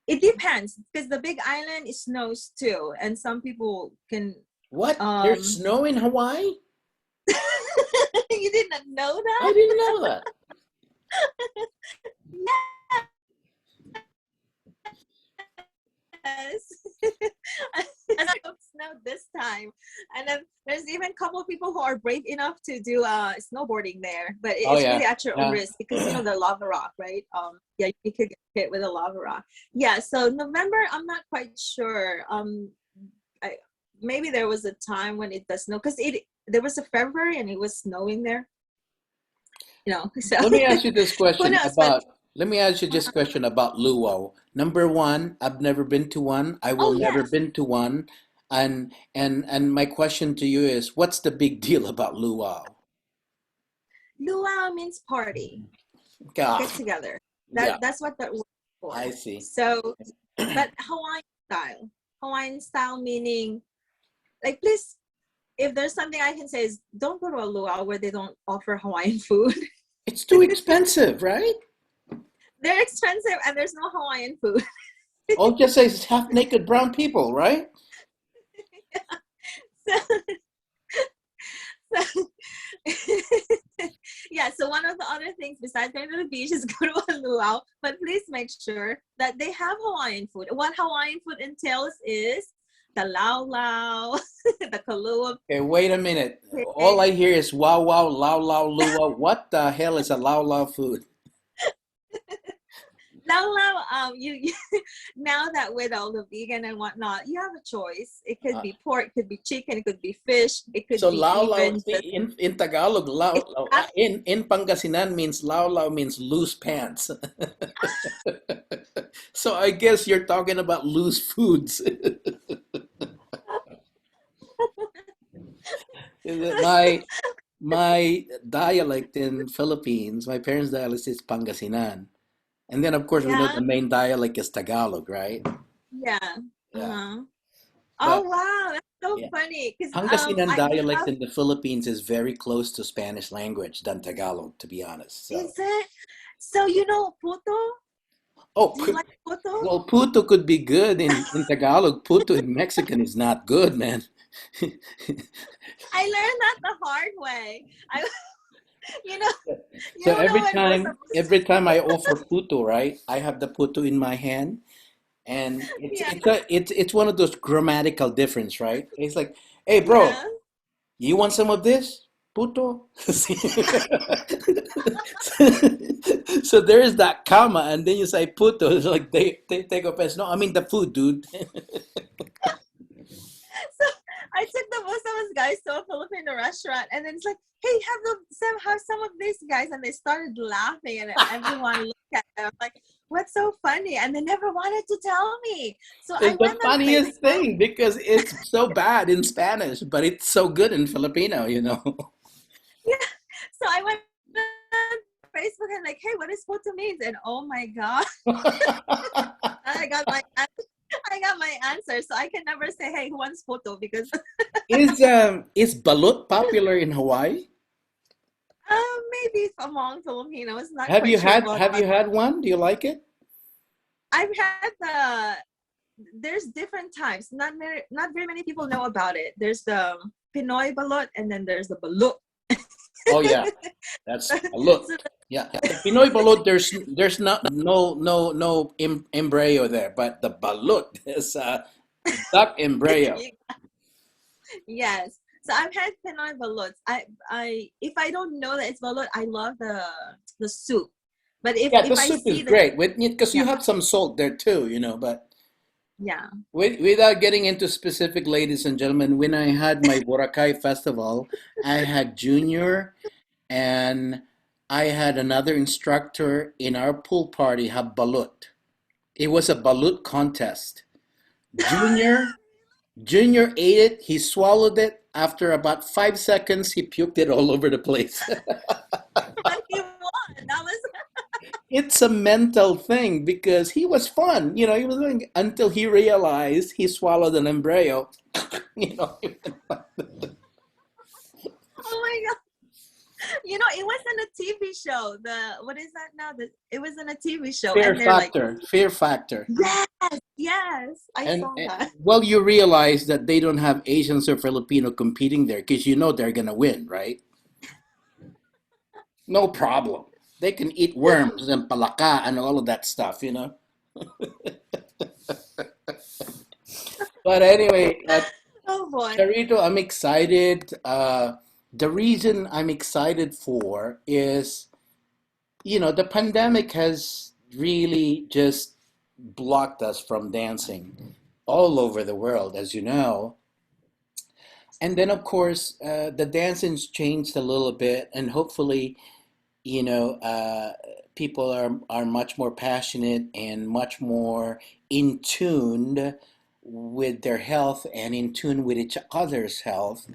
It depends because the Big Island it snows too, and some people can. What? There's Um, snow in Hawaii? you did not know I that? didn't know that. Yes. And I hope snow this time. And then there's even a couple of people who are brave enough to do snowboarding there, but Oh it's yeah. really at your own Yeah. risk because the lava rock, right? Yeah, you could get hit with a lava rock. Yeah, so November, I'm not quite sure. I, maybe there was a time when it does snow because there was a February and it was snowing there. So Let me ask you this who question knows? But about let me ask you this question about luau. Number one, I've never been to one. I will oh never yes, been to one. And my question to you is, what's the big deal about luau? luau means party. Ah, Get together. yeah, That's what that word is I for. see. So, but Hawaiian style meaning like please, if there's something I can say is don't go to a luau where they don't offer Hawaiian food. It's too expensive, right? They're expensive and there's no Hawaiian food. All it just says half naked brown people, right? So, so yeah, so one of the other things besides going to the beach is go to a luau, but please make sure that they have Hawaiian food. What Hawaiian food entails is the lau lau, the kalua Okay, wait a minute. All pig. I hear is wow wow, lao lao, lua. What the hell is a lao lao food? Lau lau, you now that with all the vegan and whatnot, you have a choice. It could Uh, be pork, it could be chicken, it could be fish, it so could be lao lao, even see, just in Tagalog, it's not, in Pangasinan means lao lao means loose pants. So I guess you're talking about loose foods. My dialect in Philippines, my parents' dialect is Pangasinan. And then of course we know yeah, the main dialect is Tagalog, right? yeah. Yeah. Uh-huh. Oh But wow, that's so yeah. funny. Because Pangasinan we dialect have in the Philippines is very close to Spanish language than Tagalog, to be honest. So, is it? So puto? oh, Do you like puto? well, puto could be good in Tagalog. Puto in Mexican is not good, man. I learned that the hard way. I, you know, you So don't know when we're supposed every time I offer puto, right? I have the puto in my hand, and yeah, it's one of those grammatical difference, right? It's like, hey, bro, yeah. you want some of this? Puto? So there is that comma, and then you say puto. It's like they take offense. No, I mean the food, dude. So I took the most of us guys to a Filipino restaurant, and then it's like, hey, have some of these guys, and they started laughing, and everyone looked at them like, what's so funny? And they never wanted to tell me. So I It's the went on funniest Facebook. thing because it's so bad in Spanish, but it's so good in Filipino, you know. Yeah. So I went on Facebook and like, hey, what is photo means? And oh my god, I got my I got my answer. So I can never say, hey, who wants photo? Because Is balut popular in Hawaii? maybe among Filipinos, not quite sure about Have you others. had one? Do you like it? I've had there's different types. Not very many people know about it. There's the Pinoy balut, and then there's the balut. Oh yeah, that's balut. So Yeah, the Pinoy balut. There's not no embryo there, but the balut is duck embryo. yes. So I've had Pinoy baluts. If I don't know that it's balut, I love the soup. But Yeah, the if I soup is see that, great with because you yeah, have some salt there too, you know. But yeah. without getting into specific, ladies and gentlemen, when I had my Boracay festival, I had Junior and I had another instructor in our pool party have balut. It was a balut contest. Junior Junior ate it, he swallowed it. After about 5 seconds, he puked it all over the place. But he won. That was It's a mental thing because he was fun. You know, he was doing until he realized he swallowed an embryo. You know, oh my god. You know, it was in a TV show. The what is that now? It was in a TV show, fear and they're like, factor, fear factor. yes, yes, I saw And that. well, you realize that they don't have Asians or Filipino competing there because you know they're gonna win, right? No problem. They can eat worms and palaka and all of that stuff, you know. But anyway, Oh boy. Charito, I'm excited. The reason I'm excited for is, you know, the pandemic has really just blocked us from dancing all over the world, as you know. And then, of course, the dancing's changed a little bit, and hopefully, you know, people are much more passionate and much more in tune with their health and in tune with each other's health.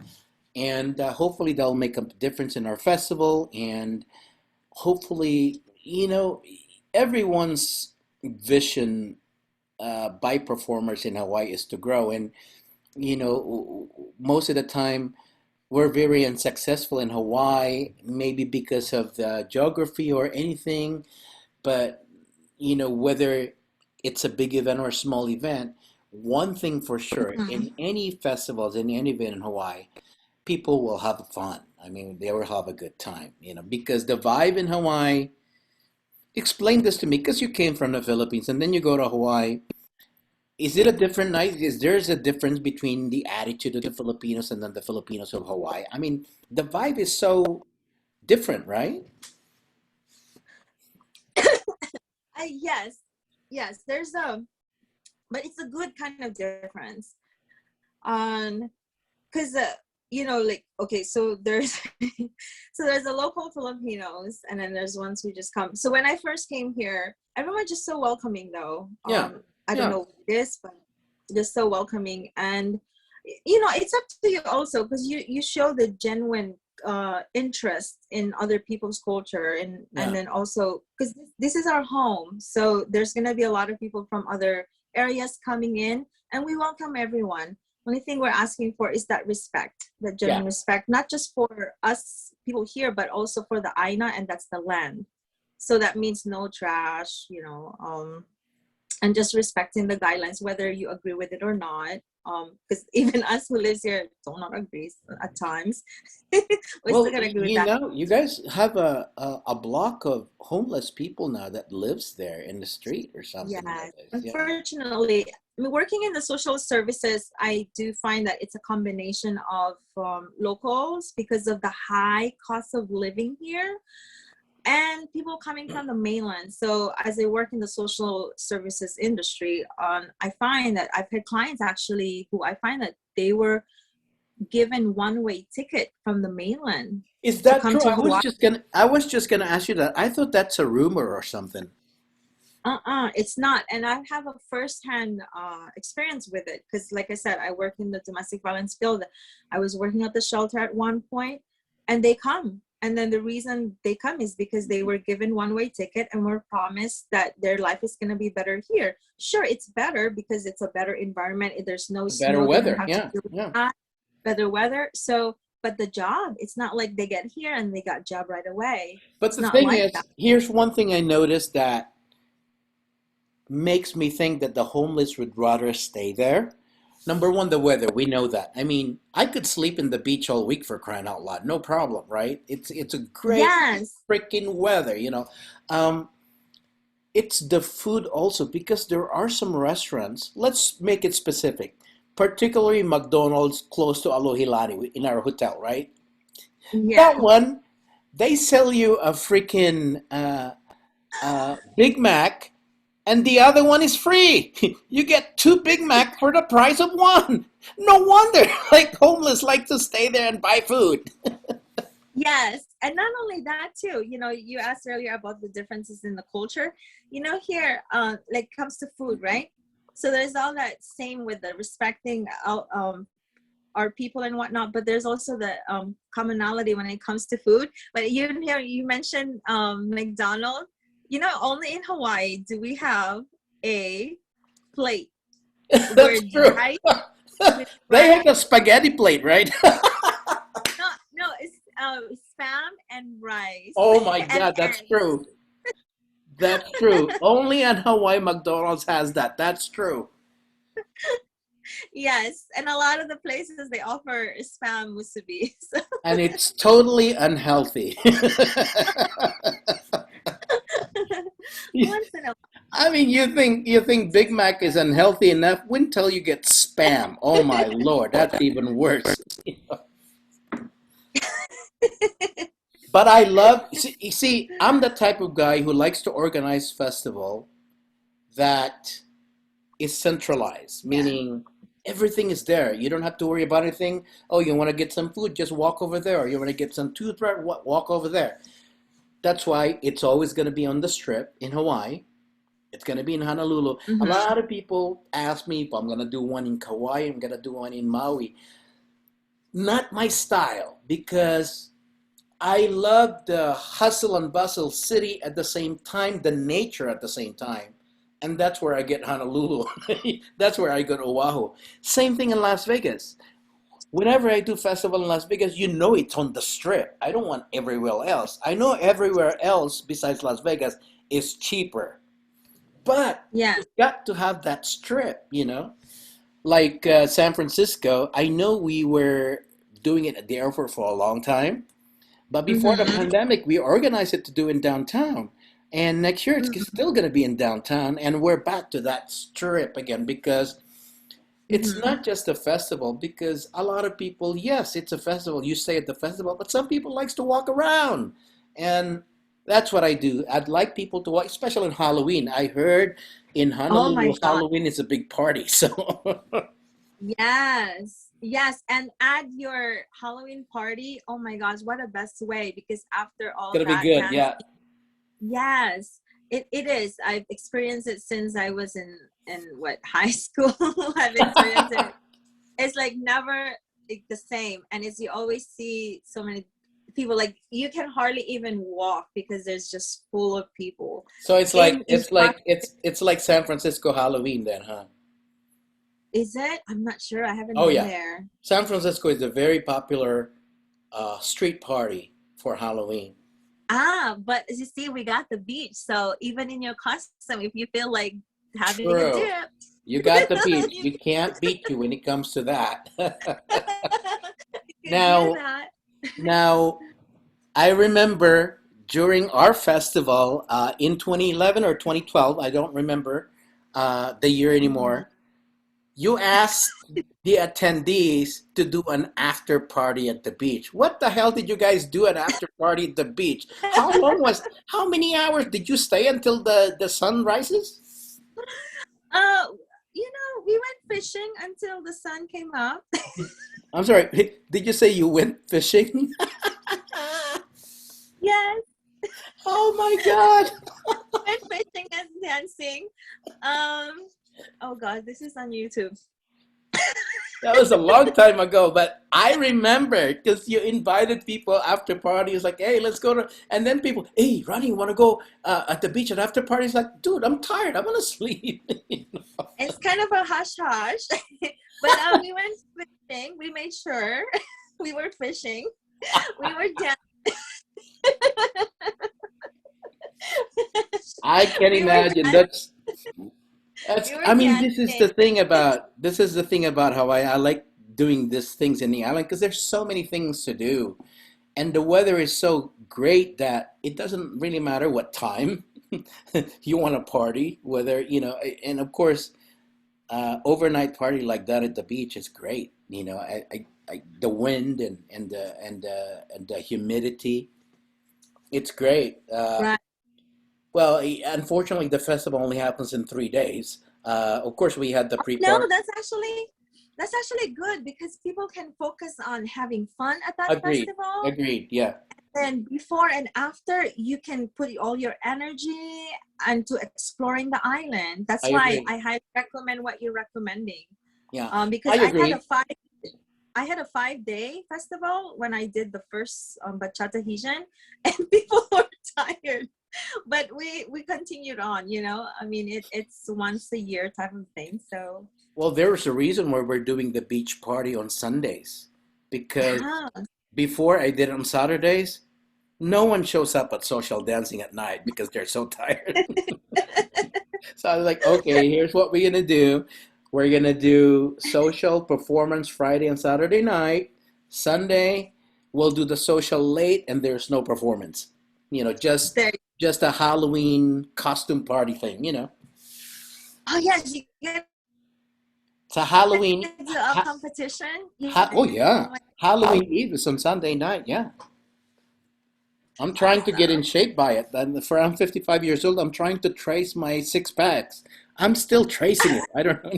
And hopefully, that'll make a difference in our festival. And hopefully, you know, everyone's vision by performers in Hawaii is to grow. And, you know, most of the time, we're very unsuccessful in Hawaii, maybe because of the geography or anything. But, you know, whether it's a big event or a small event, one thing for sure, Mhm. in any festivals, in any event in Hawaii, people will have fun. I mean, they will have a good time, you know, because the vibe in Hawaii, explain this to me, because you came from the Philippines and then you go to Hawaii. Is it a different night? Is there's a difference between the attitude of the Filipinos and then the Filipinos of Hawaii? I mean, the vibe is so different, right? Yes, yes. There's a, but it's a good kind of difference. On because you know, like okay, so there's so there's the local Filipinos, and then there's ones who just come. So when I first came here, everyone just so welcoming though. Yeah, I don't yeah, know what it is, but just so welcoming. And you know, it's up to you also, because you show the genuine interest in other people's culture, and yeah. then also because this is our home, so there's gonna be a lot of people from other areas coming in, and we welcome everyone. Only thing we're asking for is that respect, that Yeah. genuine respect, not just for us people here, but also for the Aina, and that's the land. So that means no trash, you know, and just respecting the guidelines, whether you agree with it or not. because even us who lives here do not agree at times. We still Well, gotta agree with you that. know, you guys have a block of homeless people now that lives there in the street or something Yes, nowadays. Yeah. unfortunately, I mean, working in the social services, I do find that it's a combination of locals because of the high cost of living here and people coming from the mainland. So as I work in the social services industry, I find that I've had clients actually who I find that they were given one-way ticket from the mainland Is to that come true? to Hawaii. I was just gonna ask you that. I thought that's a rumor or something. It's not. And I have a firsthand experience with it because, like I said, I work in the domestic violence field. I was working at the shelter at one point, and they come. And then the reason they come is because they were given one-way ticket and were promised that their life is going to be better here. Sure, it's better because it's a better environment. There's no Better snow. They don't weather. have to Yeah, deal with yeah. that. Better weather. So, but the job, it's not like they get here and they got job right away. But It's the not thing like is, that. here's one thing I noticed that makes me think that the homeless would rather stay there. Number one, the weather. We know that. I mean, I could sleep in the beach all week for crying out loud, no problem, right? It's a great Yes. freaking weather, you know. Um, it's the food also because there are some restaurants. Let's make it specific, particularly McDonald's close to Alohilani in our hotel, right? Yeah. That one, they sell you a freaking Big Mac and the other one is free. You get two Big Mac for the price of one. No wonder, like homeless like to stay there and buy food. Yes, and not only that too. You asked earlier about the differences in the culture. Here, like comes to food, right? So there's all that same with the respecting our people and whatnot, but there's also the commonality when it comes to food. But you mentioned McDonald's. Only in Hawaii do we have a plate That's with true. rice, with They rice. have a spaghetti plate, right? No, no, it's spam and rice Oh my and God, that's eggs. true. That's true. Only at Hawaii McDonald's has that. That's true. Yes, and a lot of the places they offer spam musubi. So And it's totally unhealthy. once in a I mean, you think Big Mac is unhealthy enough? Wait until you get spam. Oh my Lord, that's even worse. But I love, I'm the type of guy who likes to organize festival that is centralized, yeah. meaning everything is there. You don't have to worry about anything. Oh, you want to get some food, just walk over there. Or you want to get some toothbrush, walk over there. That's why it's always going to be on the strip in Hawaii. It's going to be in Honolulu. A Hmm. lot of people ask me if I'm going to do one in Kauai, I'm going to do one in Maui. Not my style because I love the hustle and bustle city at the same time, the nature at the same time. And that's where I get Honolulu. That's where I go to Oahu. Same thing in Las Vegas. Whenever I do festival in Las Vegas, you know it's on the strip. I don't want everywhere else. I know everywhere else besides Las Vegas is cheaper. But Yeah. you've got to have that strip, you know? Like San Francisco, I know we were doing it at the airport for a long time. But before the Hmm. pandemic, we organized it to do in downtown. And next year, it's still going to be in downtown. And we're back to that strip again because it's Hmm. not just a festival. Because a lot of people, yes, it's a festival. You stay at the festival, but some people likes to walk around. And that's what I do. I'd like people to walk, especially on Halloween. I heard in Oh my Honolulu, God. Halloween is a big party. So Yes. Yes. And add your Halloween party. Oh my gosh, what a best way because after it's all going to be that good. dance. Yeah. Yes, it is. I've experienced it since I was in what high school. I've experienced it. It's like never like the same, and it's you always see so many people. Like you can hardly even walk because there's just full of people. So it's like In it's Iguazu, like it's like San Francisco Halloween then, huh? is it? I'm not sure. I haven't Oh been yeah. there. San Francisco is a very popular street party for Halloween. But as you see, we got the beach. So even in your costume, if you feel like having a True. dip, You got the beach. You can't beat you when it comes to that. You could hear Now, that. now, I remember during our festival in 2011 or 2012, I don't remember the year Mhm. anymore. You asked the attendees to do an after party at the beach. What the hell did you guys do an after party at the beach? How many hours did you stay until the sun rises? Uh, we went fishing until the sun came up. I'm sorry, did you say you went fishing? Yes, Oh my God. went fishing and dancing. Um, oh God, this is on YouTube. That was a long time ago, but I remember because you invited people after parties, like, hey, let's go to, and then people, hey, Ronnie, want to go at the beach at after parties? Like, dude, I'm tired. I want to sleep. It's kind of a hush hush, but we went fishing. We made sure we were fishing. We were I can we were imagine. That's. we were I mean, dancing. this is the thing about Hawaii. I like doing these things in the island because there's so many things to do, and the weather is so great that it doesn't really matter what time you want to party. Whether and of course, overnight party like that at the beach is great. The wind and the humidity. It's great. Right. Well, unfortunately, the festival only happens in 3 days. Of course, we had the No, pre-party. that's actually good because people can focus on having fun at that Agreed. festival. Agreed. Yeah, And before and after, you can put all your energy into exploring the island. That's I why agree. I highly recommend what you're recommending. Yeah, Because I agree. I had a 5 day festival when I did the first bachata Hijin, and people were tired. But we continued on. I mean, it's once a year type of thing. So Well, there's a reason why we're doing the beach party on Sundays because yeah, before I did it on Saturdays, no one shows up at social dancing at night because they're so tired. So I was like, okay, here's what we're gonna do. We're gonna do social performance Friday and Saturday night. Sunday, we'll do the social late, and there's no performance. You know, just there. just a Halloween costume party thing. Oh yes, you get It's a Halloween. to a competition. Oh Yes. Oh yeah, my Halloween Eve is on Sunday night. Yeah, I'm trying to get in shape by it. And for I'm 55 years old, I'm trying to trace my six packs. I'm still tracing it. I don't know.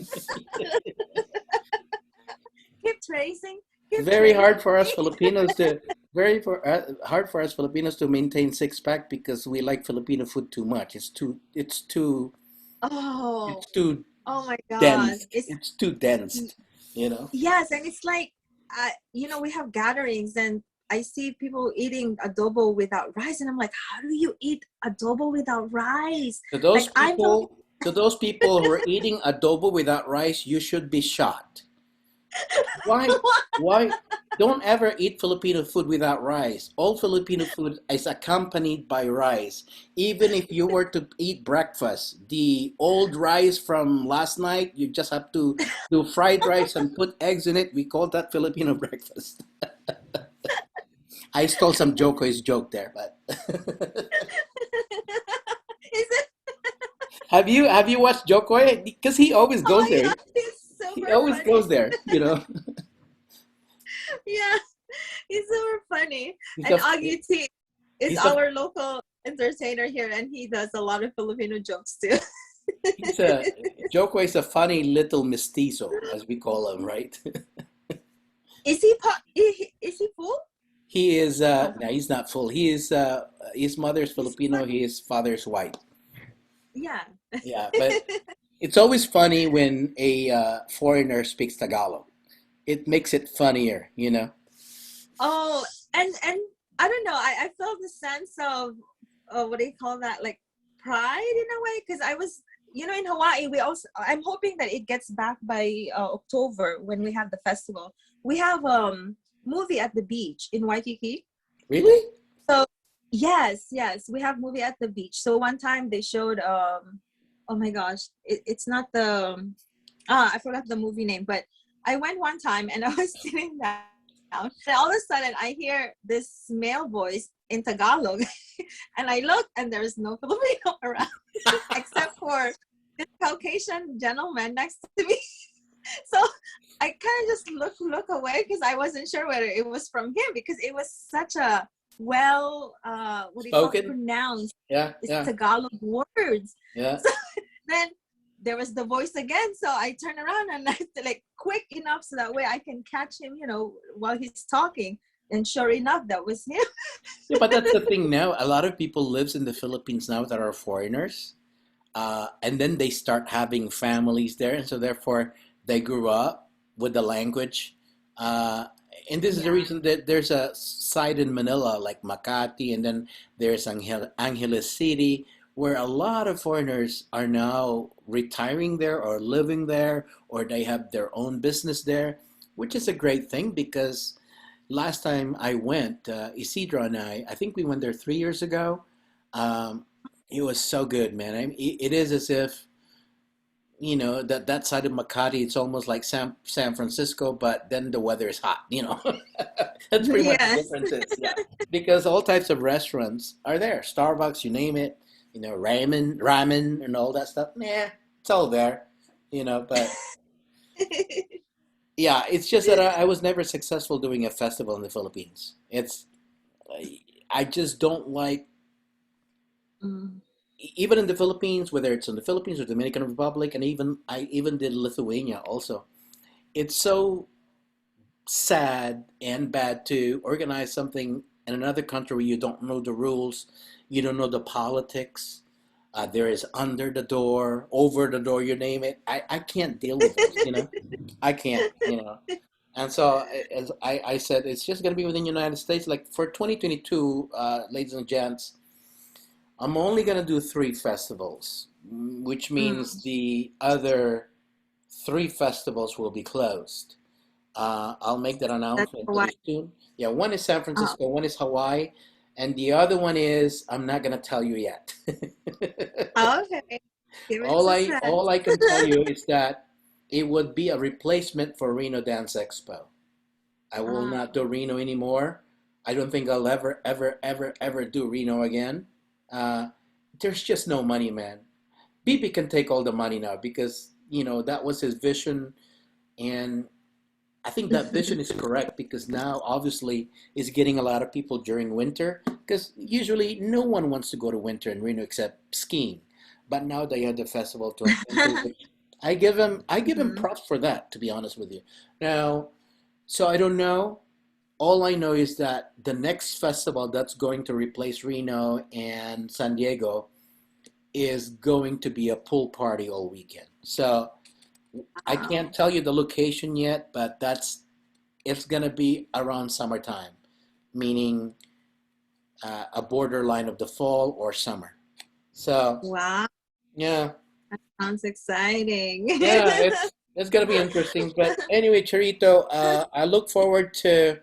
keep tracing, keep very tracing. hard for us Filipinos to hard for us Filipinos to maintain six pack because we like Filipino food too much. Oh, It's too oh my gosh. dense. It's too dense. You know. Yes, and it's like, we have gatherings and I see people eating adobo without rice, and I'm like, how do you eat adobo without rice? To those Like I'm Filipino. people, to those people who are eating adobo without rice, you should be shot. Why? Why? Don't ever eat Filipino food without rice. All Filipino food is accompanied by rice. Even if you were to eat breakfast, the old rice from last night, you just have to do fried rice and put eggs in it. We call that Filipino breakfast. I stole some Joko's joke there, but Is it? have you watched Jokoy? Because he always Oh goes my there. gosh, it's He super always funny. goes there. Yeah, it's super funny. He's And a Augie T is he's a our local entertainer here, and he does a lot of Filipino jokes too. He's a Joko is a funny little mestizo, as we call him, right? Is he full? He is Oh, no, he's not full. He is his mother's he's Filipino, funny. his father's white. Yeah. Yeah, but it's always funny when a foreigner speaks Tagalog. It makes it funnier. Oh, and I don't know. I felt the sense of what do you call that? Like pride in a way, because I was, in Hawaii. We also. I'm hoping that it gets back by October when we have the festival. We have movie at the beach in Waikiki. Really? So yes, we have movie at the beach. So one time they showed oh my gosh, it's not the I forgot the movie name, but I went one time and I was sitting down, and all of a sudden I hear this male voice in Tagalog, and I look and there's no Filipino around except for this Caucasian gentleman next to me. So I kind of just look away because I wasn't sure whether it was from him, because it was such a well what do you call it, Spoken. pronounced Yeah, yeah, Tagalog words. yeah. So then there was the voice again, so I turn around and I like quick enough so that way I can catch him, while he's talking. And sure enough, that was him. Yeah, but that's the thing now. A lot of people lives in the Philippines now that are foreigners, and then they start having families there, and so therefore they grew up with the language. Uh, and this is the Yeah. reason that there's a site in Manila like Makati, and then there's Angeles City, where a lot of foreigners are now retiring there or living there, or they have their own business there, which is a great thing because last time I went, Isidro and I think we went there 3 years ago. Um, it was so good, man. I mean, it is as if, that side of Makati, it's almost like San Francisco, but then the weather is hot, That's pretty much the Yes. difference is, yeah. Because all types of restaurants are there. Starbucks, you name it, ramen and all that stuff. Nah, it's all there, but yeah, it's just that I was never successful doing a festival in the Philippines. I just don't like, Mm. even in the Philippines, whether it's in the Philippines or Dominican Republic, and I even did Lithuania also. It's so sad and bad to organize something in another country where you don't know the rules, you don't know the politics. There is under the door, over the door, you name it. I can't deal with those. I can't. And so, as I said, it's just going to be within the United States. Like for 2022, ladies and gents, I'm only going to do three festivals, which means Mm. the other three festivals will be closed. I'll make that That's announcement why. pretty soon. Yeah, one is San Oh, Francisco, one is Hawaii, and the other one is I'm not going to tell you yet. okay. Give it All I suspense. all I can tell you is that it would be a replacement for Reno Dance Expo. I will Uh, not do Reno anymore. I don't think I'll ever, ever, ever, ever do Reno again. Uh, there's just no money, man. BB can take all the money now because that was his vision, and I think that vision is correct because now obviously is getting a lot of people during winter because usually no one wants to go to winter in Reno except skiing. But now they had the festival to attend to, which I give him Mhm. props for that, to be honest with you. Now, so I don't know. All I know is that the next festival that's going to replace Reno and San Diego is going to be a pool party all weekend. So I can't Wow. tell you the location yet, but it's gonna be around summertime, meaning a borderline of the fall or summer. So Wow. yeah, Sounds exciting. yeah, it's gonna be interesting. But anyway, Charito, I look forward to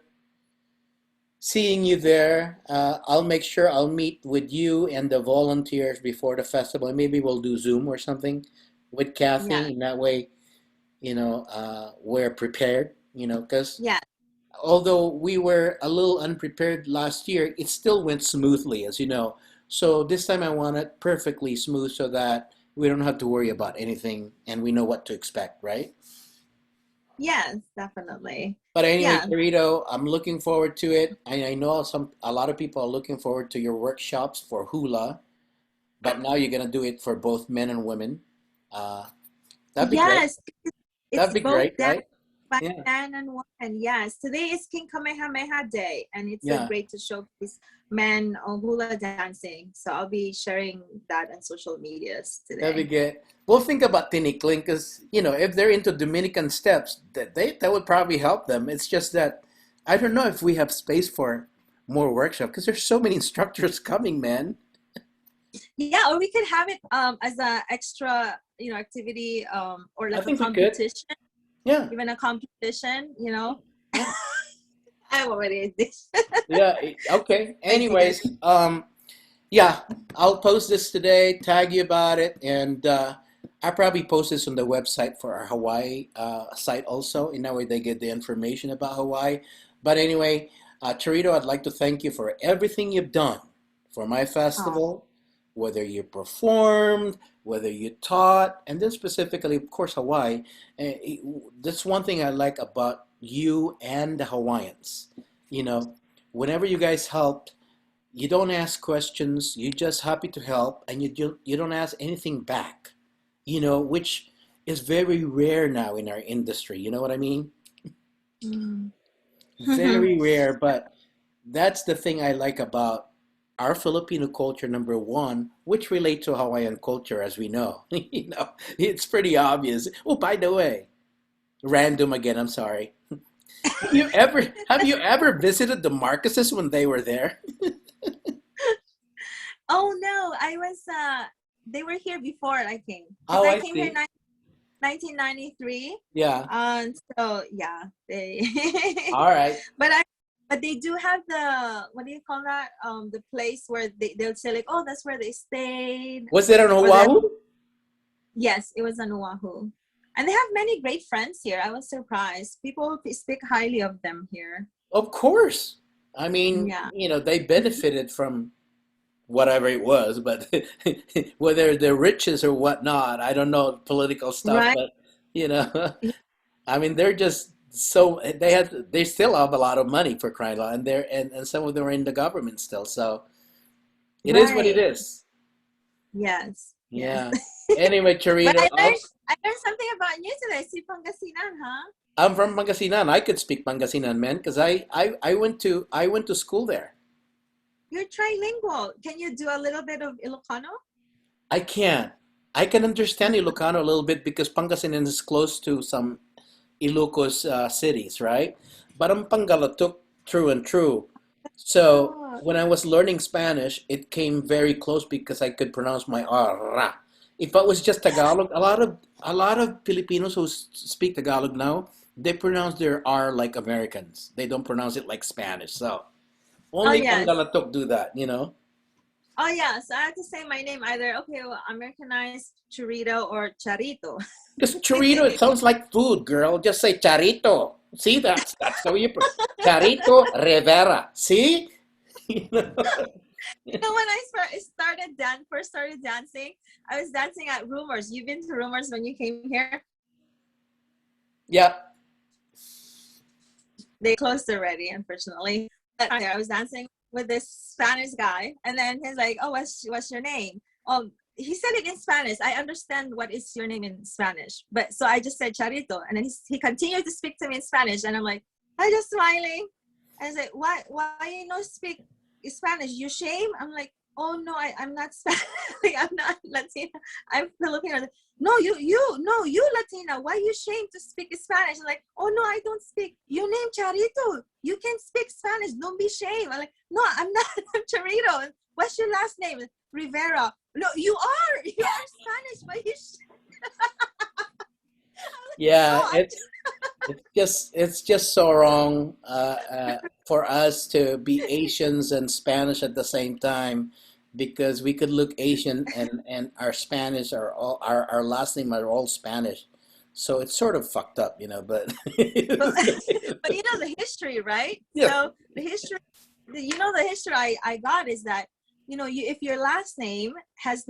seeing you there. I'll make sure I'll meet with you and the volunteers before the festival. Maybe we'll do Zoom or something with Kathy. Yes. In that way, we're prepared. Because Yes. although we were a little unprepared last year, it still went smoothly, as you know. So this time I want it perfectly smooth so that we don't have to worry about anything and we know what to expect, right? Yes, definitely. But anyway, Yeah. Carito, I'm looking forward to it. I know a lot of people are looking forward to your workshops for hula, but now you're gonna do it for both men and women. Uh, that'd be great. Yes. It's That'd be both great, dance right? by Yeah, man and woman. Yes. Today is King Kamehameha Day, and it's a yeah. great to showcase men on hula dancing. So I'll be sharing that on social medias That'd be today. good. We'll think about tinikling because if they're into Dominican steps, that would probably help them. It's just that I don't know if we have space for more workshop because there's so many instructors coming, man. Yeah, or we could have it as a extra, activity, or I like a think we could. competition, Yeah, even a competition. yeah, I already did. yeah. Okay. I did. Anyways, yeah, I'll post this today, tag you about it, and I probably post this on the website for our Hawaii site also. In that way, they get the information about Hawaii. But anyway, Charito, I'd like to thank you for everything you've done for my Oh, festival, whether you performed, whether you taught, and then specifically, of course, Hawaii. That's one thing I like about you and the Hawaiians. You know, whenever you guys helped, you don't ask questions, you're just happy to help, and you don't ask anything back, which is very rare now in our industry. You know what I mean? mm. Very rare, but that's the thing I like about our Filipino culture, number one, which relate to Hawaiian culture, as we know. It's pretty obvious. Oh, by the way, random again, I'm sorry. Have you ever visited the Marcuses when they were there? Oh no, I was they were here before I came because Oh, I I came here see. 1993. Yeah. So yeah, they All right. but I but they do have the, what do you call that? The place where they'll say like, oh, that's where they stayed, Was it on or the, Oahu? yes, it was on Oahu. And they have many great friends here. I was surprised. People speak highly of them here. Of course. I mean, Yeah. they benefited from whatever it was, but whether they're riches or whatnot, I don't know political stuff, Right. but you know, I mean, they're just so they still have a lot of money for crying out loud, and and some of them are in the government still, so it is what it Right. is. Yes. Yes. Yeah. Anyway, But Charito, I learned something about you today. Si Pangasinan, huh? I'm from Pangasinan. I could speak Pangasinan, man, because I went to school there. You're trilingual. Can you do a little bit of Ilocano? I can. I can understand Ilocano a little bit because Pangasinan is close to some Ilocos cities, right? But I'm Pangalatuk true and true. So Oh, when I was learning Spanish, it came very close because I could pronounce my R. Ra. If I was just Tagalog, a lot of Filipinos who speak Tagalog now, they pronounce their R like Americans. They don't pronounce it like Spanish. So oh only yes. Pangalatuk do that. Oh yeah. So I have to say my name either, okay, well, Americanized Churrito or Charito. Because churrito, it sounds like food, girl. Just say charito. See, that's how you Charito Rivera. See? You know? You know, when I first started dancing, I was dancing at Rumors. You've been to Rumors when you came here? Yeah. They closed already, unfortunately. But I was dancing with this Spanish guy, and then he's like, "Oh, what's your name?" He said it in Spanish. I understand what is your name in Spanish, but so I just said Charito, and then he continued to speak to me in Spanish, and I'm like, I just smiling. And he's like, why you not speak Spanish? You shame? I'm like, oh no, I'm not Spanish. Like, I'm not Latina. I'm Filipino. No, no, you Latina. Why you shame to speak Spanish? I'm like, oh no, I don't speak. Your name Charito. You can speak Spanish. Don't be shame. I'm like, no, I'm not. I'm Charito. What's your last name? Rivera. No, you are. You are Spanish. Why you? Yeah, No, I'm. it's just so wrong for us to be Asians and Spanish at the same time because we could look Asian and our Spanish are all our last name are all Spanish. So it's sort of fucked up, but But, but you know the history, right? yeah. So the history, the history I got is that, if your last name has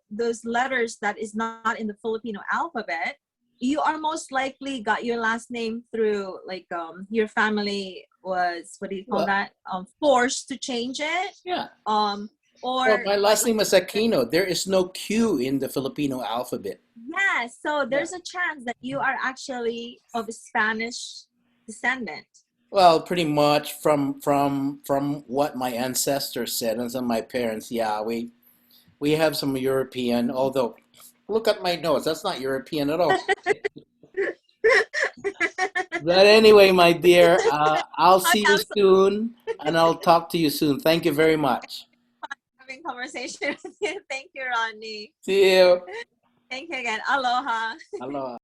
those letters that is not in the Filipino alphabet, you are most likely got your last name through, like, your family was, what do you call Well, that, forced to change it, yeah. um Well, or my last name is Aquino. There is no Q in the Filipino alphabet. yeah, so Yeah. there's a chance that you are actually of a Spanish descendant. Well, pretty much from what my ancestors said and some of my parents, yeah, we have some European, although look at my nose, that's not European at all. But anyway, my dear, I'll Okay, see you I'm so soon and I'll talk to you soon. Thank you very much. having conversation with you. Thank you, Ronnie. See you. Thank you again. Aloha. Aloha.